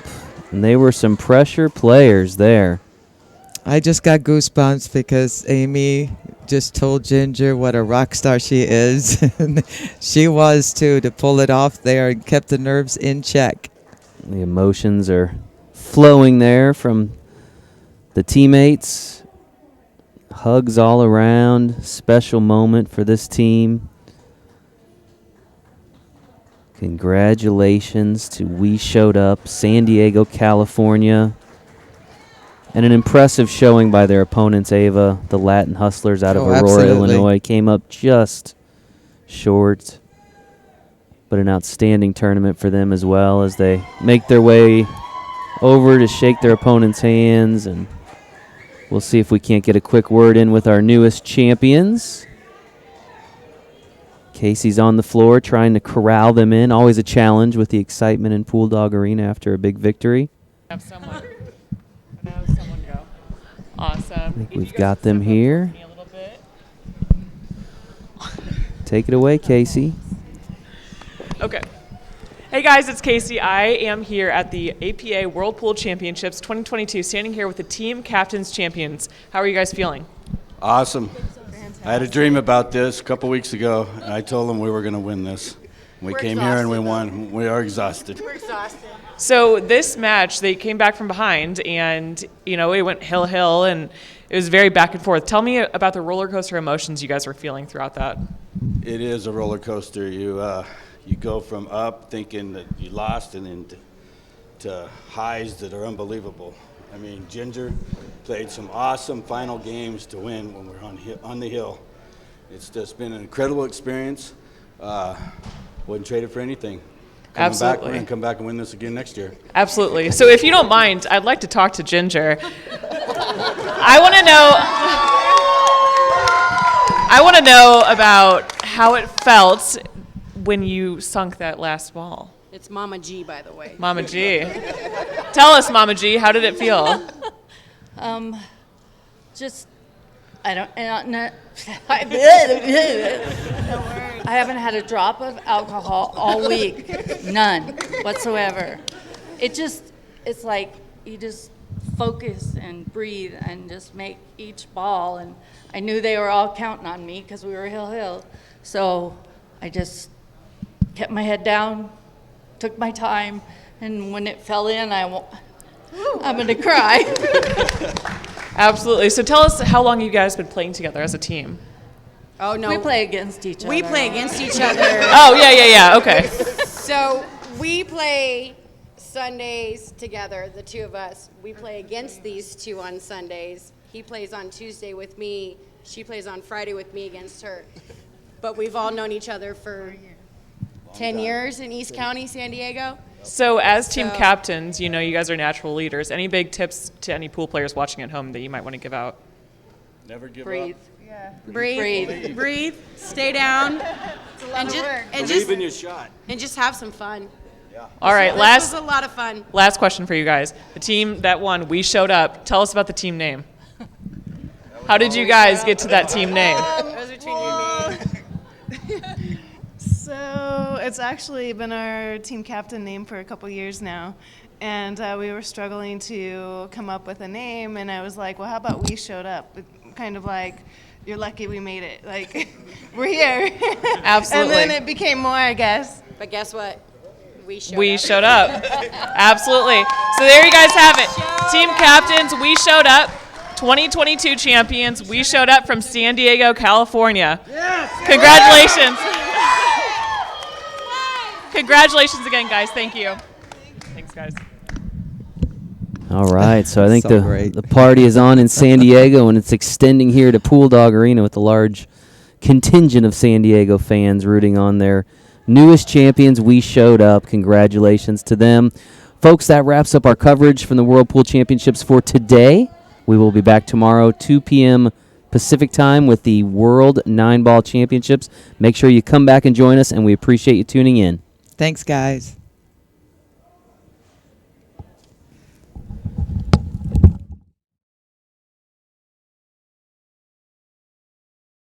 and they were some pressure players there. I just got goosebumps because Amy just told Ginger what a rock star she is. She was, too, to pull it off there and kept the nerves in check. The emotions are flowing there from the teammates. Hugs all around. Special moment for this team. Congratulations to We Showed Up, San Diego, California. And an impressive showing by their opponents, Ava. The Latin Hustlers out of Aurora, absolutely. Illinois. Came up just short. But an outstanding tournament for them as well as they make their way over to shake their opponents' hands. And we'll see if we can't get a quick word in with our newest champions. Casey's on the floor trying to corral them in. Always a challenge with the excitement in Pool Dog Arena after a big victory. Have someone. Have someone go. Awesome. I think we've got them here. Take it away, Casey. Okay. Hey guys, it's Casey. I am here at the APA World Pool Championships 2022, standing here with the Team Captains Champions. How are you guys feeling? Awesome. I had a dream about this a couple weeks ago, and I told them we were going to win this. We We're came here and we exhausted, won. We are exhausted. We're exhausted. So this match, they came back from behind, and it went hill, and it was very back and forth. Tell me about the roller coaster emotions you guys were feeling throughout that. It is a roller coaster. You go from up thinking that you lost, and then to highs that are unbelievable. I mean, Ginger played some awesome final games to win when we're on the hill. It's just been an incredible experience. Wouldn't trade it for anything. Absolutely. We're going to come back and win this again next year. Absolutely. So if you don't mind, I'd like to talk to Ginger. I want to know about how it felt when you sunk that last ball. It's Mama G, by the way. Mama G. Tell us, Mama G, how did it feel? Just, I don't, I haven't had a drop of alcohol all week, none whatsoever. It's like you just focus and breathe and just make each ball. And I knew they were all counting on me because we were hill. So I just kept my head down, took my time, and when it fell in, I'm going to cry. Absolutely. So tell us how long you guys been playing together as a team. Oh, no. We play against each other. We play against each other. Oh, yeah. Okay. So we play Sundays together, the two of us. We play against these two on Sundays. He plays on Tuesday with me. She plays on Friday with me against her. But we've all known each other for 10 years in East County, San Diego. So as team So- captains, you guys are natural leaders. Any big tips to any pool players watching at home that you might want to give out? Never give Breathe. Breathe. Stay down. And Believe in your shot. just have some fun. All right, This was a lot of fun. last question for you guys. The team that won, We Showed Up. Tell us about the team name. How did you guys get to that team name? That was between you and me. So it's actually been our team captain name for a couple years now. And we were struggling to come up with a name. And I was like, well, how about We Showed Up? Kind of like, you're lucky we made it. Like, we're here. Absolutely. And then it became more, I guess. But guess what? We showed up. Absolutely. So there you guys have it. Team captains, We Showed Up. 2022 champions, We Showed Up from San Diego, California. Yes. Congratulations. Congratulations again, guys. Thank you. Thanks, guys. All right, so I think So great. the party is on in San Diego, and it's extending here to Pool Dog Arena with a large contingent of San Diego fans rooting on their newest champions. We Showed Up. Congratulations to them. Folks, that wraps up our coverage from the World Pool Championships for today. We will be back tomorrow, 2 p.m. Pacific time with the World 9-Ball Championships. Make sure you come back and join us, and we appreciate you tuning in. Thanks, guys.